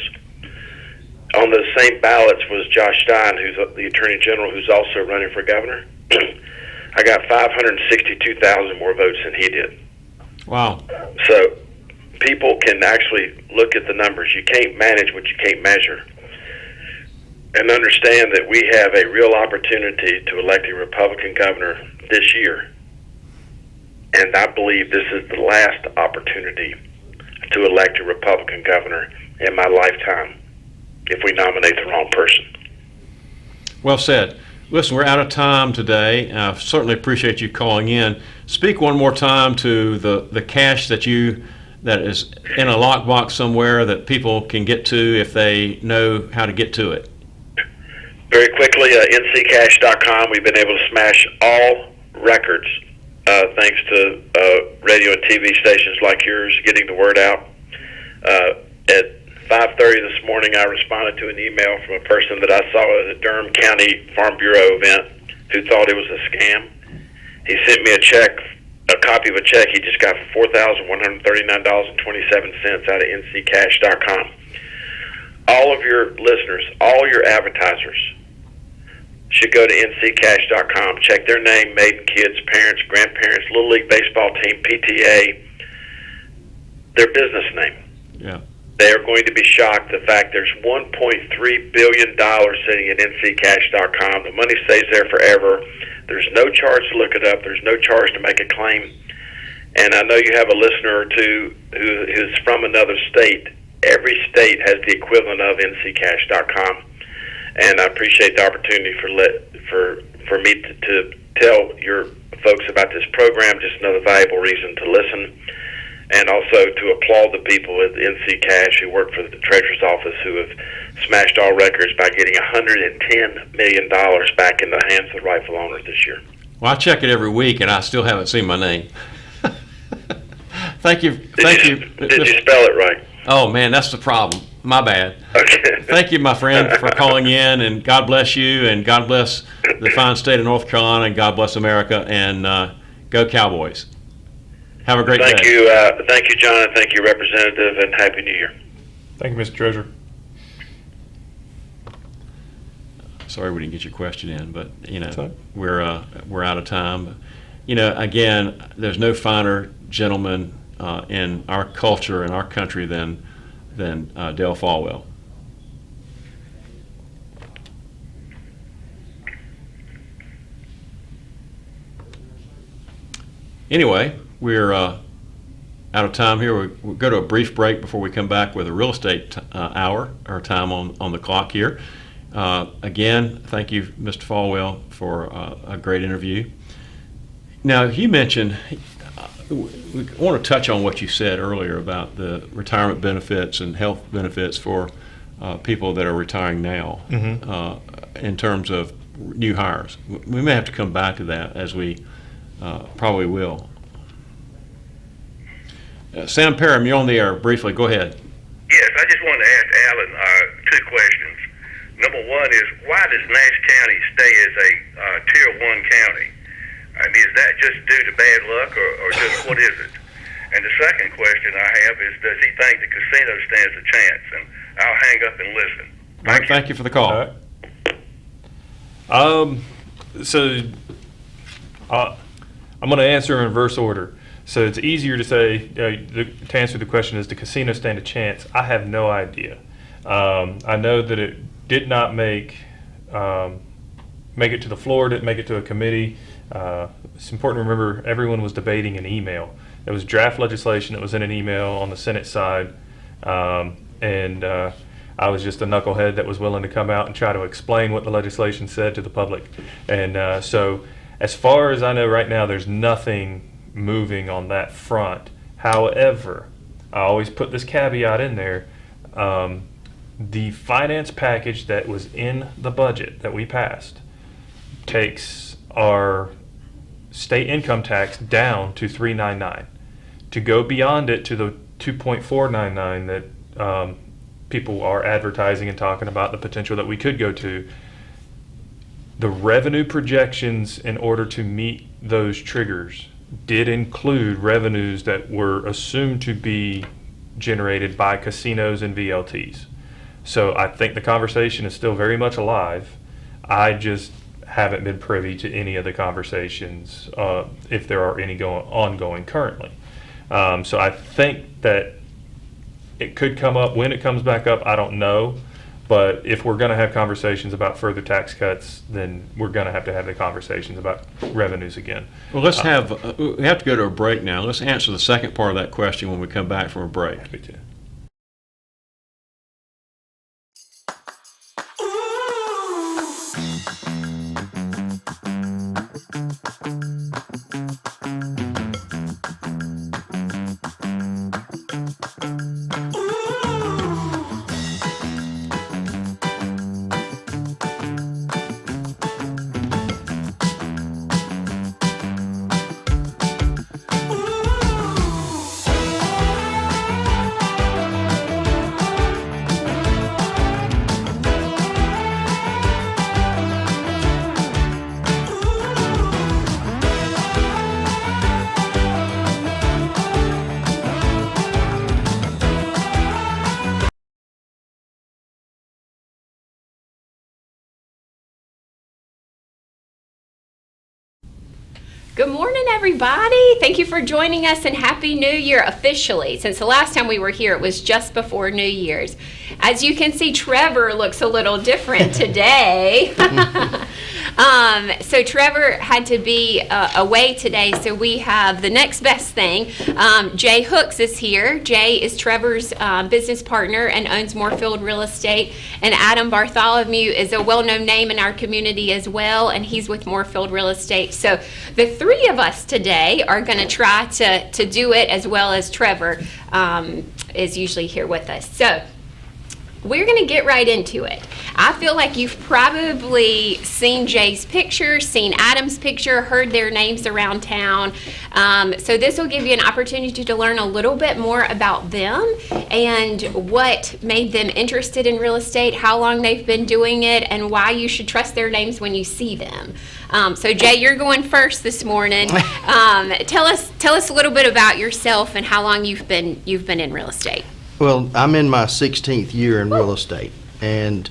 On the same ballots was Josh Stein, who's the Attorney General, who's also running for governor. I got 562,000 more votes than he did. Wow. So people can actually look at the numbers. You can't manage what you can't measure. And understand that we have a real opportunity to elect a Republican governor this year. And I believe this is the last opportunity to elect a Republican governor in my lifetime if we nominate the wrong person. Well said. Listen, we're out of time today. I certainly appreciate you calling in. Speak one more time to the cash that is in a lockbox somewhere that people can get to if they know how to get to it. Very quickly, nccash.com. We've been able to smash all records thanks to radio and TV stations like yours getting the word out. At 5:30 this morning, I responded to an email from a person that I saw at a Durham County Farm Bureau event who thought it was a scam. He sent me a copy of a check he just got for $4,139.27 out of nccash.com. All of your listeners, all your advertisers should go to nccash.com, check their name, maiden, kids, parents, grandparents, Little League baseball team, PTA, their business name. Yeah. They are going to be shocked the fact there's $1.3 billion sitting at nccash.com. The money stays there forever. There's no charge to look it up. There's no charge to make a claim. And I know you have a listener or two who is from another state. Every state has the equivalent of nccash.com. And I appreciate the opportunity for me to tell your folks about this program, just another valuable reason to listen. And also to applaud the people at NC Cash who work for the Treasurer's Office who have smashed all records by getting $110 million back in the hands of the rightful owners this year. Well, I check it every week, and I still haven't seen my name. Thank you. Did you spell it right? Oh, man, that's the problem. My bad. Okay. Thank you, my friend, for calling in, and God bless you, and God bless the fine state of North Carolina, and God bless America, and go Cowboys. Have a great day. Thank you, John, and thank you, Representative, and Happy New Year. Thank you, Mr. Treasurer. Sorry we didn't get your question in, but Sorry. we're out of time. Again, there's no finer gentleman in our culture and our country than Dale Folwell. Anyway, we're out of time here. We'll go to a brief break before we come back with a real estate hour or time on the clock here. Again, thank you, Mr. Folwell, for a great interview. Now, you mentioned, we want to touch on what you said earlier about the retirement benefits and health benefits for people that are retiring now in terms of new hires. We may have to come back to that as we probably will. Sam Parham, you're on the air briefly. Go ahead. Yes, I just wanted to ask Alan 2 questions. Number one is, why does Nash County stay as a Tier 1 county? I mean, is that just due to bad luck, or just what is it? And the second question I have is, does he think the casino stands a chance? And I'll hang up and listen. All right, thank you for the call. All right. I'm going to answer in reverse order. So it's easier to say, to answer the question, does the casino stand a chance? I have no idea. I know that it did not make it to the floor, didn't make it to a committee. It's important to remember everyone was debating an email. It was draft legislation that was in an email on the Senate side, and I was just a knucklehead that was willing to come out and try to explain what the legislation said to the public. And so as far as I know right now, there's nothing moving on that front. However, I always put this caveat in there. The finance package that was in the budget that we passed takes our state income tax down to $399. To go beyond it to the $2.499 that people are advertising and talking about the potential that we could go to, the revenue projections in order to meet those triggers did include revenues that were assumed to be generated by casinos and VLTs. So I think the conversation is still very much alive. I just haven't been privy to any of the conversations, if there are any ongoing currently. So I think that it could come up. When it comes back up, I don't know. But if we're going to have conversations about further tax cuts, then we're going to have the conversations about revenues again. Well, let's we have to go to a break now. Let's answer the second part of that question when we come back from a break. Happy to. Good morning, everybody. Thank you for joining us, and Happy New Year officially. Since the last time we were here, it was just before New Year's. As you can see, Trevor looks a little different today. So Trevor had to be away today, so we have the next best thing. Jay Hooks is here. Jay is Trevor's business partner and owns Moorfield Real Estate. And Adam Bartholomew is a well-known name in our community as well, and he's with Moorfield Real Estate. So the three of us today are going to try to do it, as well as Trevor is usually here with us. So we're going to get right into it. I feel like you've probably seen Jay's picture, seen Adam's picture, heard their names around town. So this will give you an opportunity to learn a little bit more about them and what made them interested in real estate, how long they've been doing it, and why you should trust their names when you see them. So Jay, you're going first this morning. Tell us a little bit about yourself and how long you've been in real estate. Well, I'm in my 16th year in real estate, and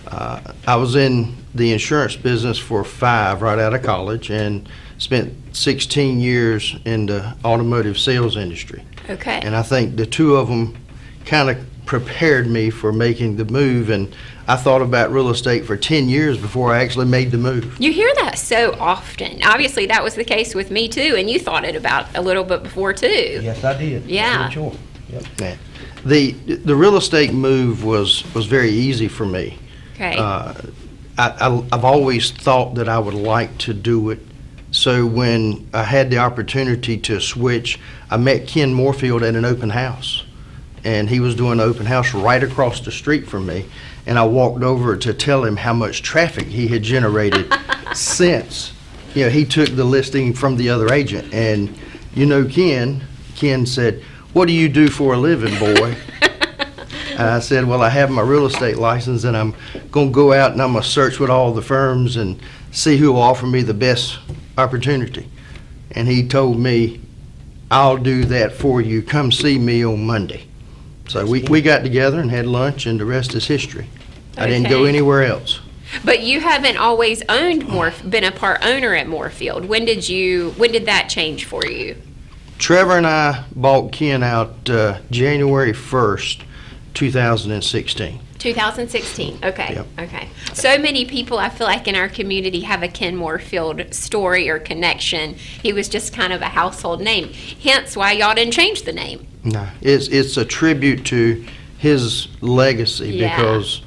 I was in the insurance business for 5 right out of college, and spent 16 years in the automotive sales industry. Okay. And I think the two of them kind of prepared me for making the move, and I thought about real estate for 10 years before I actually made the move. You hear that so often. Obviously, that was the case with me too, and you thought it about a little bit before too. Yes, I did. Yeah. Sure. Yep. Yeah. The real estate move was very easy for me. Okay. I've always thought that I would like to do it. So when I had the opportunity to switch, I met Ken Moorfield at an open house. And he was doing an open house right across the street from me. And I walked over to tell him how much traffic he had generated since, he took the listing from the other agent. And Ken said, "What do you do for a living, boy?" I said, well, I have my real estate license, and I'm going to go out and I'm going to search with all the firms and see who will offer me the best opportunity. And he told me, I'll do that for you. Come see me on Monday. So we got together and had lunch, and the rest is history. I didn't go Okay. anywhere else. But you haven't always owned been a part owner at Moorfield. When did that change for you? Trevor and I bought Ken out January 1st, 2016. 2016. Okay. Yep. Okay. So many people, I feel like, in our community have a Ken Moorfield story or connection. He was just kind of a household name. Hence why y'all didn't change the name. No, it's a tribute to his legacy Yeah. because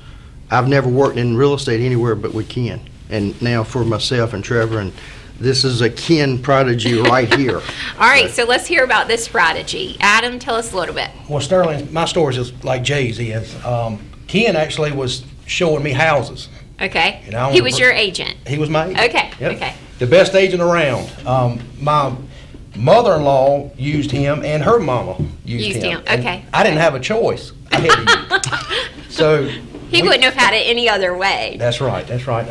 I've never worked in real estate anywhere but with Ken. And now for myself and Trevor, and this is a Ken prodigy right here. All right. So let's hear about this prodigy. Adam, tell us a little bit. Well, Sterling, my story is like Jay's is. Ken actually was showing me houses. Okay. And I He wanna was your agent. He was my agent. Okay. Yep. Okay. The best agent around. My mother-in-law used him, and her mama used him. And Okay. I didn't have a choice. I had to use. So He wouldn't have had it any other way. That's right. That's right.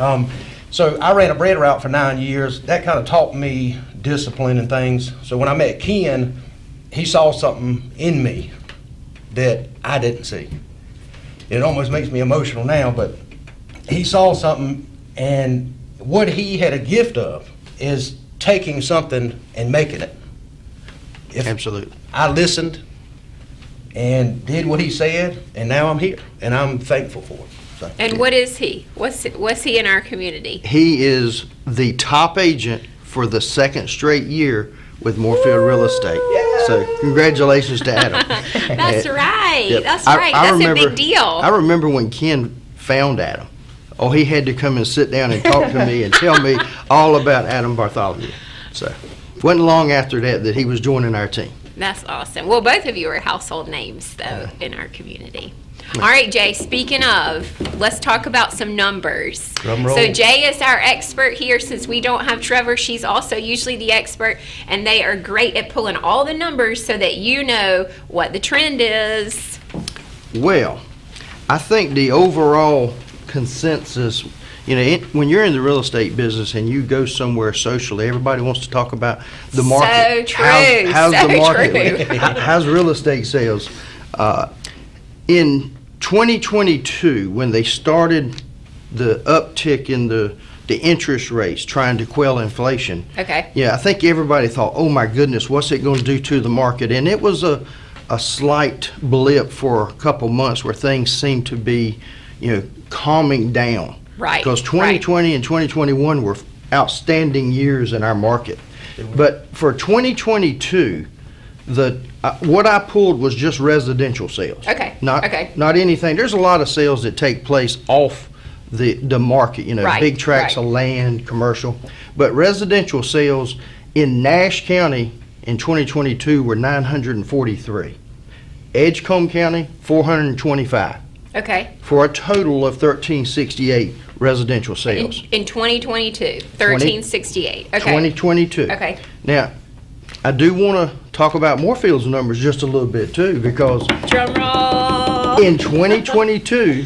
So I ran a bread route for 9 years. That kind of taught me discipline and things. So when I met Ken, he saw something in me that I didn't see. It almost makes me emotional now, but he saw something, and what he had a gift of is taking something and making it. If Absolutely. I listened and did what he said, and now I'm here, and I'm thankful for it. So. And what is he? What's he in our community? He is the top agent for the second straight year with Moorfield Real Estate. So congratulations to Adam. That's right. Yep. That's I- right. I That's remember- a big deal. I remember when Ken found Adam. Oh, he had to come and sit down and talk to me and tell me all about Adam Bartholomew. So wasn't long after that he was joining our team. That's awesome. Well, both of you are household names, though, in our community. All right, Jay, speaking of, let's talk about some numbers. Drum roll. So Jay is our expert here. Since we don't have Trevor, she's also usually the expert, and they are great at pulling all the numbers so that you know what the trend is. Well, I think the overall consensus, when you're in the real estate business and you go somewhere socially, everybody wants to talk about the market. So true. How's So the market? true. How's real estate sales? In 2022, when they started the uptick in the interest rates, trying to quell inflation. Okay. Yeah, I think everybody thought, oh my goodness, what's it going to do to the market? And it was a slight blip for a couple months where things seemed to be, calming down. Right. Because 2020 and 2021 were outstanding years in our market. But for 2022, what I pulled was just residential sales. Okay, Not okay. not anything. There's a lot of sales that take place off the market. Right, Big tracts right. of land, commercial. But residential sales in Nash County in 2022 were 943. Edgecombe County 425 Okay. for a total of 1368 residential sales. In 2022, 1368. Okay. 2022. Okay. Now, I do want to talk about Moorfield's numbers just a little bit too, because Drum roll. in 2022,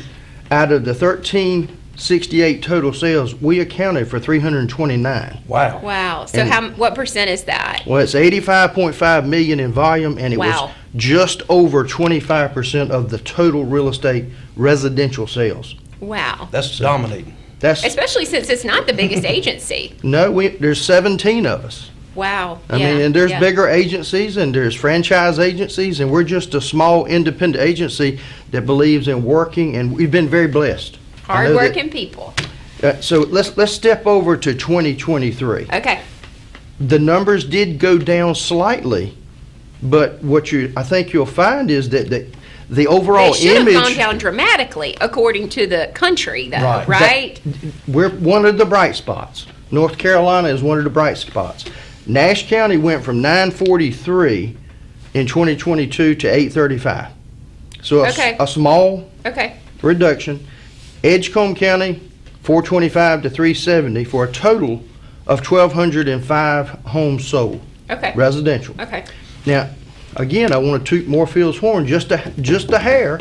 out of the 1368 total sales, we accounted for 329. Wow. Wow. So And- what percent is that? Well, it's 85.5 million in volume, and it was Wow. just over 25% of the total real estate residential sales. Wow. That's dominating. That's Especially since it's not the biggest agency. no, there's 17 of us. Wow. I Yeah, mean, and there's yeah. bigger agencies and there's franchise agencies, and we're just a small independent agency that believes in working, and we've been very blessed. I know that- Hardworking people. So let's step over to 2023. Okay. The numbers did go down slightly, but I think you'll find is that the overall They should have image. gone down dramatically, according to the country, though, Right. right? We're one of the bright spots. North Carolina is one of the bright spots. Nash County went from 943 in 2022 to 835. So Okay. a small Okay. reduction. Edgecombe County, 425 to 370 for a total of 1,205 homes sold, Okay. residential. Okay. Now, again, I want to toot Moorfield's horn just a hair.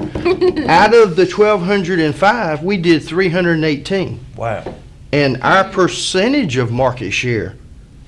Out of the 1,205, we did 318. Wow. And our percentage of market share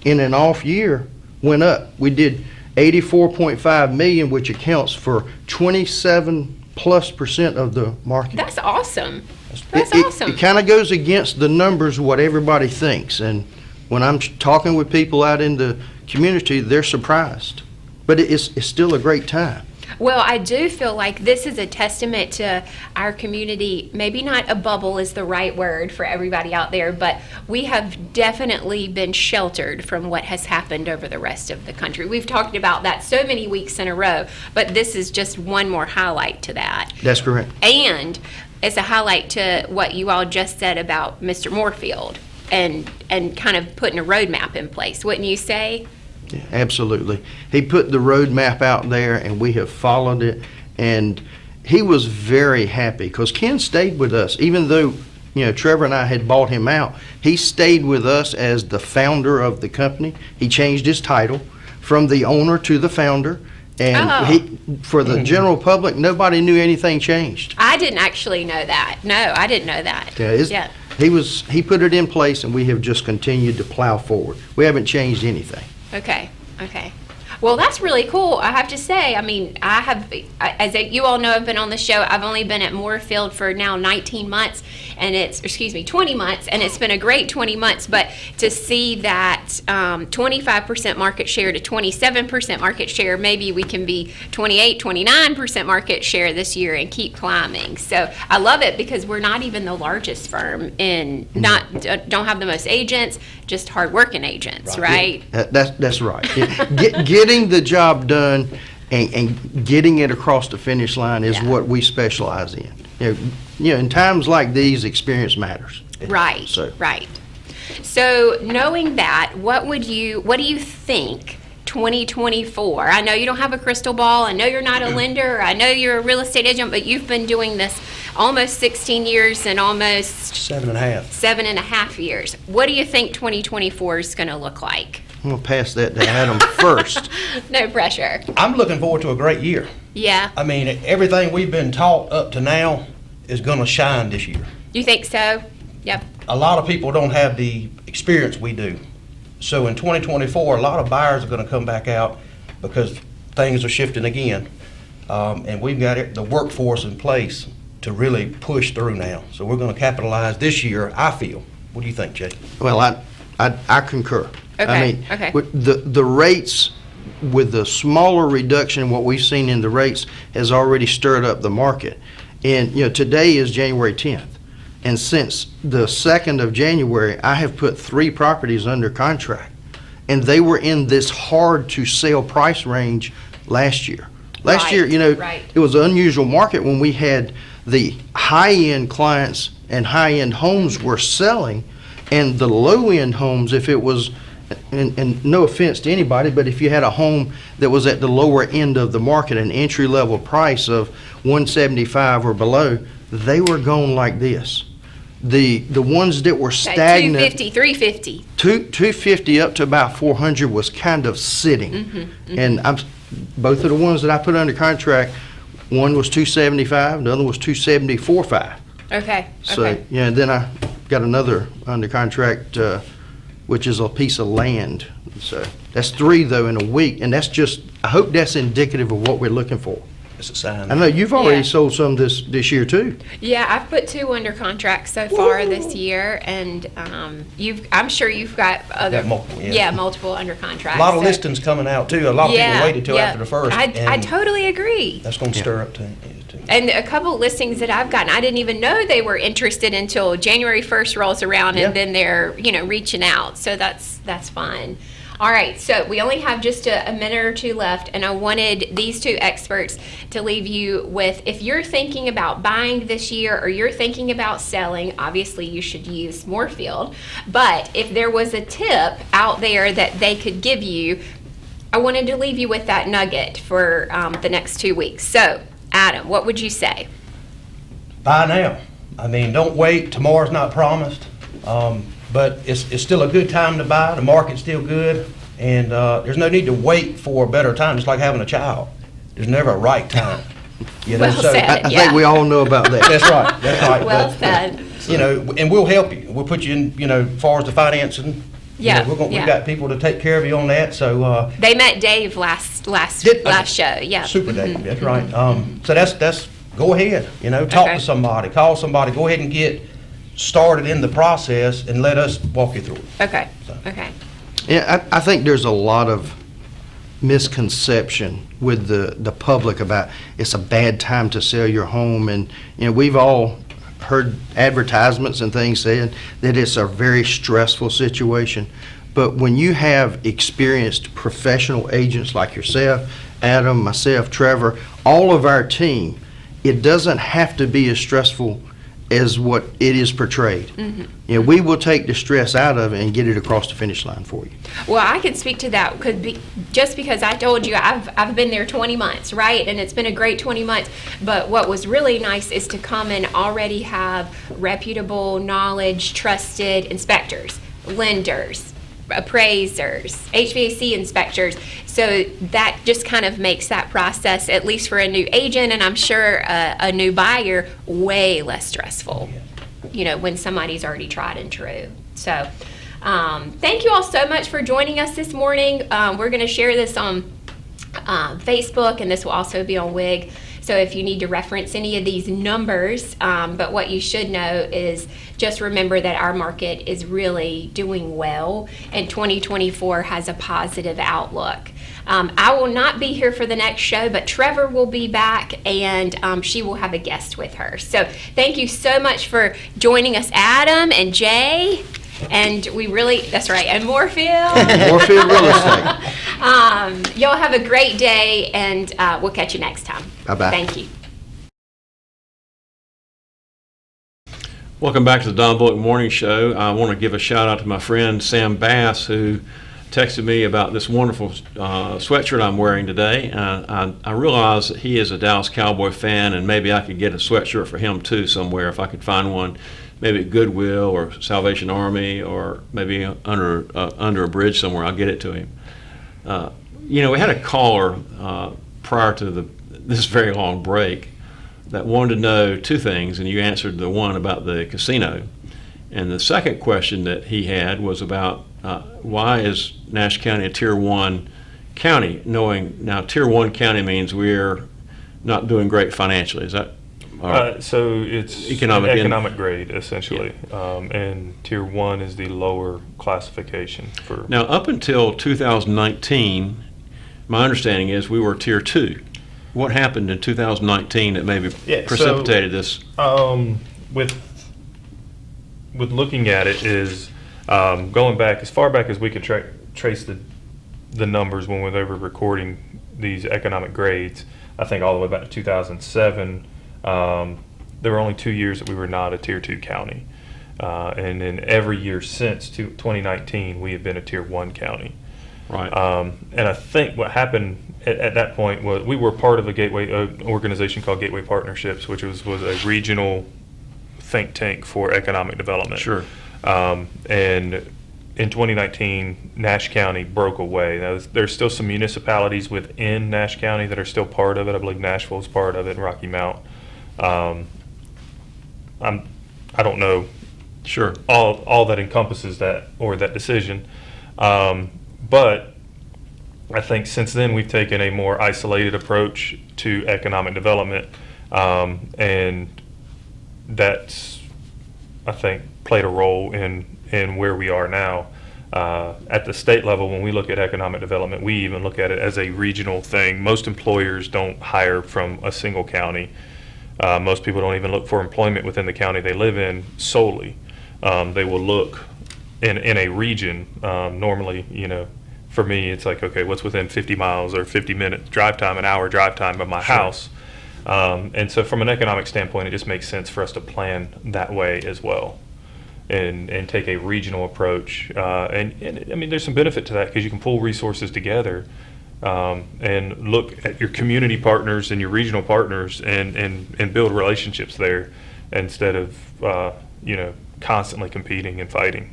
in an off year went up. We did 84.5 million, which accounts for 27+% of the market. That's awesome. That's It awesome. kind of goes against the numbers, what everybody thinks. And when I'm talking with people out in the community, they're surprised. But it's still a great time. Well, I do feel like this is a testament to our community. Maybe not a bubble is the right word for everybody out there, but we have definitely been sheltered from what has happened over the rest of the country. We've talked about that so many weeks in a row, but this is just one more highlight to that. That's correct. And it's a highlight to what you all just said about Mr. Moorfield and kind of putting a roadmap in place, wouldn't you say? Yeah, absolutely. He put the roadmap out there, and we have followed it. And he was very happy because Ken stayed with us, even though Trevor and I had bought him out. He stayed with us as the founder of the company. He changed his title from the owner to the founder. And for the general public, nobody knew anything changed. I didn't actually know that. No, I didn't know that. Yeah, he put it in place, and we have just continued to plow forward. We haven't changed anything. Okay. Well, that's really cool, I have to say. I mean, as you all know, I've been on the show. I've only been at Moorfield for now 19 months, and 20 months, and it's been a great 20 months. But to see that 25% market share to 27% market share, maybe we can be 28, 29% market share this year and keep climbing. So I love it because we're not even the largest firm don't have the most agents, just hardworking agents, right? That's right. Getting the job done and getting it across the finish line is what we specialize in. In times like these, experience matters. Right. Right. So knowing that, what do you think 2024? I know you don't have a crystal ball. I know you're not a lender. I know you're a real estate agent, but you've been doing this almost 16 years and almost 7.5 years. What do you think 2024 is going to look like? I'm going to pass that to Adam first. No pressure. I'm looking forward to a great year. Yeah. I mean, everything we've been taught up to now is going to shine this year. You think so? Yep. A lot of people don't have the experience we do. So in 2024, a lot of buyers are going to come back out because things are shifting again. And we've got the workforce in place to really push through now. So we're going to capitalize this year, I feel. What do you think, Jay? Well, I concur. Okay. I mean, okay. with the rates, with the smaller reduction in what we've seen in the rates, has already stirred up the market. And today is January 10th, and since the 2nd of January, I have put 3 properties under contract, and they were in this hard to sell price range last year. Last year, it was an unusual market when we had the high-end clients and high-end homes were selling, and the low-end homes, if it was, and no offense to anybody, but if you had a home that was at the lower end of the market, an entry-level price of $175 or below, they were going like this. The ones that were stagnant, $250, $350. 250 up to about $400 was kind of sitting. Mm-hmm. And both of the ones that I put under contract, one was $275, the other was $274.5. Okay. So, okay. and then I got another under contract, which is a piece of land. So that's 3 though in a week, and that's just, I hope that's indicative of what we're looking for. It's a sign. I know you've already Yeah. sold some this year too. Yeah, I've put 2 under contract so far this year, and I'm sure you've got other multiple, yeah. multiple under contract. A lot of so- listings coming out too. A lot of people waited till after the first. I and totally agree. That's going to stir up too. And a couple of listings that I've gotten, I didn't even know they were interested until January 1st rolls around, and then they're reaching out. So that's fun. All right, so we only have just a minute or 2 left, and I wanted these 2 experts to leave you with, if you're thinking about buying this year or you're thinking about selling, obviously you should use Moorfield. But if there was a tip out there that they could give you, I wanted to leave you with that nugget for the next 2 weeks. So, Adam, what would you say? Buy now. I mean, don't wait. Tomorrow's not promised. But it's still a good time to buy. The market's still good. And there's no need to wait for a better time. It's like having a child. there's never a right time. You know, Well so said. I Yeah. think we all know about that. that's right. That's right. Well But, said. you know, and we'll help you. We'll put you in. You know, as far as the financing. Yeah, You know, yeah. we've got people to take care of you on that. So. They met Dave last show. Yeah. Super Dave, that's right. So that's go ahead, you know, talk Okay. to somebody, call somebody, go ahead and get started in the process and let us walk you through it. Okay. Okay. Yeah, I think there's a lot of misconception with the public about it's a bad time to sell your home. And, you know, we've all heard advertisements and things saying that it's a very stressful situation. But when you have experienced professional agents like yourself, Adam, myself, Trevor, all of our team, it doesn't have to be as stressful as what it is portrayed. You know, we will take the stress out of it and get it across the finish line for you. Well, I can speak to that just because I told you I've been there 20 months, right? And it's been a great 20 months. But what was really nice is to come and already have reputable, knowledge, trusted inspectors, lenders, appraisers, HVAC inspectors. So that just kind of makes that process, at least for a new agent, and I'm sure a new buyer, way less stressful, you know, when somebody's already tried and true. So thank you all so much for joining us this morning. We're going to share this on Facebook, and this will also be on WIG. So if you need to reference any of these numbers, but what you should know is just remember that our market is really doing well, and 2024 has a positive outlook. I will not be here for the next show, but Trevor will be back, and she will have a guest with her. So thank you so much for joining us, Adam and Jay. And that's right, and Moorfield. Moorfield Real Estate. Y'all have a great day, and we'll catch you next time. Bye-bye. Thank you. Welcome back to the Don Bullock Morning Show. I want to give a shout out to my friend Sam Bass, who texted me about this wonderful sweatshirt I'm wearing today. I realize that he is a Dallas Cowboy fan, and maybe I could get a sweatshirt for him too somewhere if I could find one. Maybe at Goodwill or Salvation Army, or maybe under a bridge somewhere. I'll get it to him. You know, we had a caller prior to this very long break that wanted to know two things, and you answered the one about the casino. And the second question that he had was about why is Nash County a Tier 1 county, knowing now Tier 1 county means we're not doing great financially. Is that So it's Economic grade, essentially. And Tier 1 is the lower classification for. Now, up until 2019, my understanding is we were Tier 2. What happened in 2019 that maybe precipitated this? With looking at it is going back as far back as we could trace the numbers when they were recording these economic grades. I think all the way back to 2007. There were only 2 years that we were not a Tier 2 county. And in every year since 2019, we have been a Tier 1 county. Right. And I think what happened at that point was we were part of a gateway organization called Gateway Partnerships, which was a regional think tank for economic development. Sure. And in 2019, Nash County broke away. Now, there's still some municipalities within Nash County that are still part of it. I believe Nashville's part of it, and Rocky Mount. I don't know Sure. all that encompasses that or that decision. But I think since then we've taken a more isolated approach to economic development, and that's, I think, played a role in where we are now. At the state level, when we look at economic development, we even look at it as a regional thing. Most employers don't hire from a single county. Most people don't even look for employment within the county they live in solely. They will look in a region. Normally, you know, for me, it's like, okay, what's within 50 miles or 50-minute drive time, an hour drive time of my house? And so from an economic standpoint, it just makes sense for us to plan that way as well and take a regional approach. And I mean, there's some benefit to that because you can pull resources together and look at your community partners and your regional partners and build relationships there instead of, you know, constantly competing and fighting.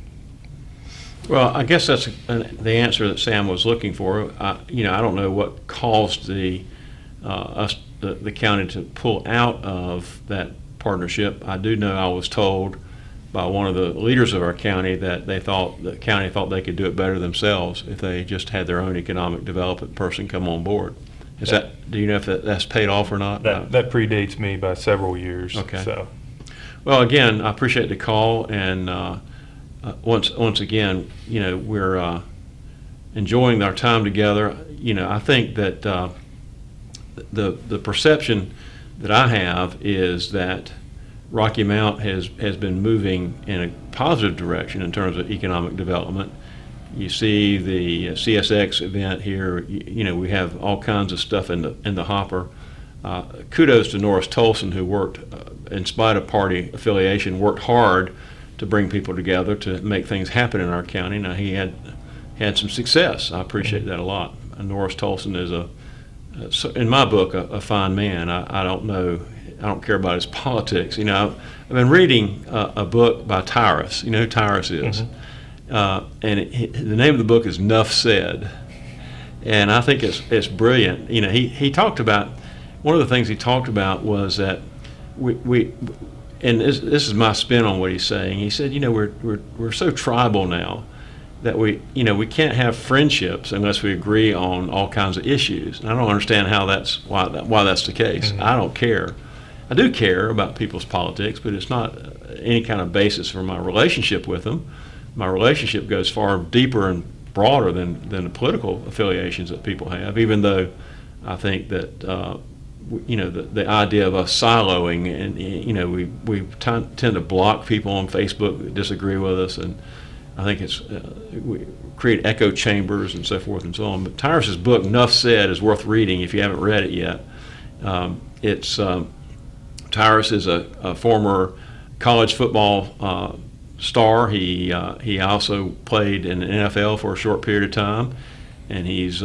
Well, I guess that's the answer that Sam was looking for. You know, I don't know what caused the the county to pull out of that partnership. I do know I was told by one of the leaders of our county that the county thought they could do it better themselves if they just had their own economic development person come on board. Do you know if that's paid off or not? That predates me by several years. Okay. So. Well, again, I appreciate the call, and once again, we're enjoying our time together. I think that the perception that I have is that Rocky Mount has been moving in a positive direction in terms of economic development. You see the CSX event here. We have all kinds of stuff in the hopper. Kudos to Norris Tolson, who worked, in spite of party affiliation, worked hard to bring people together to make things happen in our county. Now, he had some success. I appreciate that a lot. Norris Tolson is, in my book, a fine man. I don't know. I don't care about his politics. I've been reading a book by Tyrus. You know who Tyrus is? And the name of the book is Nuff Said. And I think it's brilliant. He talked about, one of the things he talked about was that we and this is my spin on what he's saying. He said, we're so tribal now that we can't have friendships unless we agree on all kinds of issues. And I don't understand why that's the case. Mm-hmm. I don't care. I do care about people's politics, but it's not any kind of basis for my relationship with them. My relationship goes far deeper and broader than the political affiliations that people have, even though I think that the idea of us siloing, and we tend to block people on Facebook that disagree with us, and I think we create echo chambers and so forth and so on. But Tyrus's book, Nuff Said, is worth reading if you haven't read it yet. Tyrus is a former college football star. He also played in the NFL for a short period of time, and he's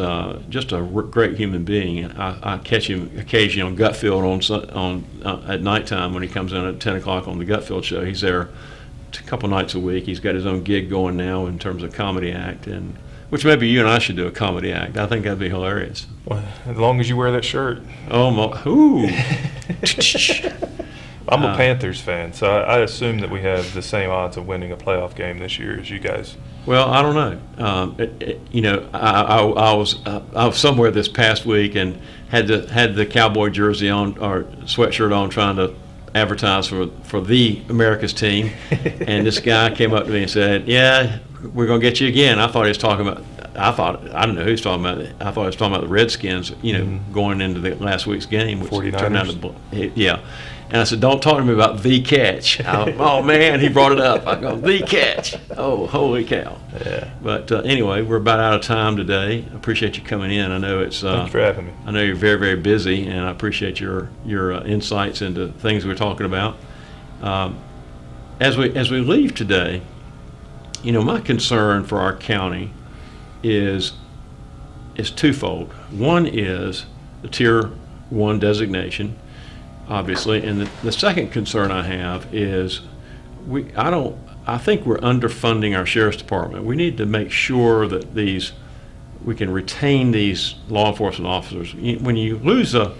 just a great human being. I catch him occasionally on Gutfield at nighttime when he comes in at 10 o'clock on the Gutfield show. He's there a couple nights a week. He's got his own gig going now in terms of comedy act, and which maybe you and I should do a comedy act. I think that'd be hilarious. Well, as long as you wear that shirt. Oh, ooh. I'm a Panthers fan, so I assume that we have the same odds of winning a playoff game this year as you guys. Well, I don't know. I was somewhere this past week and had the Cowboy jersey on or sweatshirt on, trying to advertise for the America's team, and this guy came up to me and said, "Yeah, we're gonna get you again." I thought he was talking about. I don't know who he was talking about. I thought he was talking about the Redskins. Going into the last week's game, which 49ers. turned out to yeah. And I said, "Don't talk to me about the catch." Oh man, he brought it up. I go, "The catch." Oh, holy cow! Yeah. But anyway, we're about out of time today. I appreciate you coming in. I know it's. Thank you for having me. I know you're very, very busy, and I appreciate your insights into things we're talking about. As we leave today, my concern for our county is twofold. One is the Tier 1 designation, obviously, and the second concern I have is I think we're underfunding our sheriff's department. We need to make sure that we can retain these law enforcement officers. When you lose a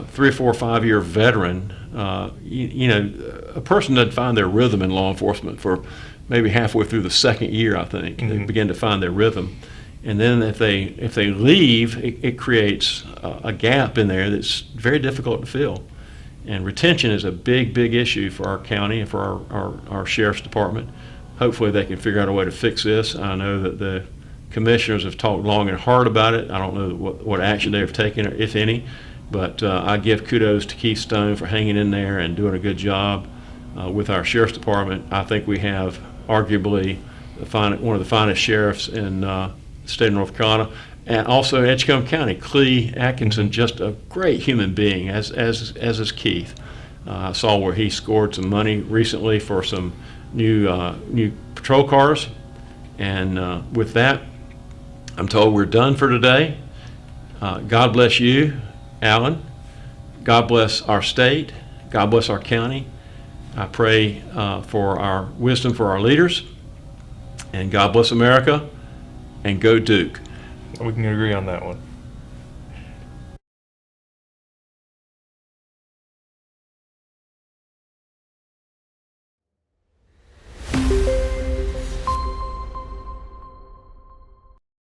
3 or 4 or 5 year veteran, a person doesn't find their rhythm in law enforcement for maybe halfway through the second year. I think they begin to find their rhythm, and then if they leave, it creates a gap in there that's very difficult to fill. And retention is a big, big issue for our county and for our sheriff's department. Hopefully they can figure out a way to fix this. I know that the commissioners have talked long and hard about it. I don't know what action they have taken, or if any, but I give kudos to Keith Stone for hanging in there and doing a good job with our sheriff's department. I think we have arguably one of the finest sheriffs in the state of North Carolina. And also Edgecombe County, Clee Atkinson, just a great human being, as is Keith. I saw where he scored some money recently for some new patrol cars. And with that, I'm told we're done for today. God bless you, Alan. God bless our state. God bless our county. I pray for our wisdom for our leaders. And God bless America. And go Duke. We can agree on that one.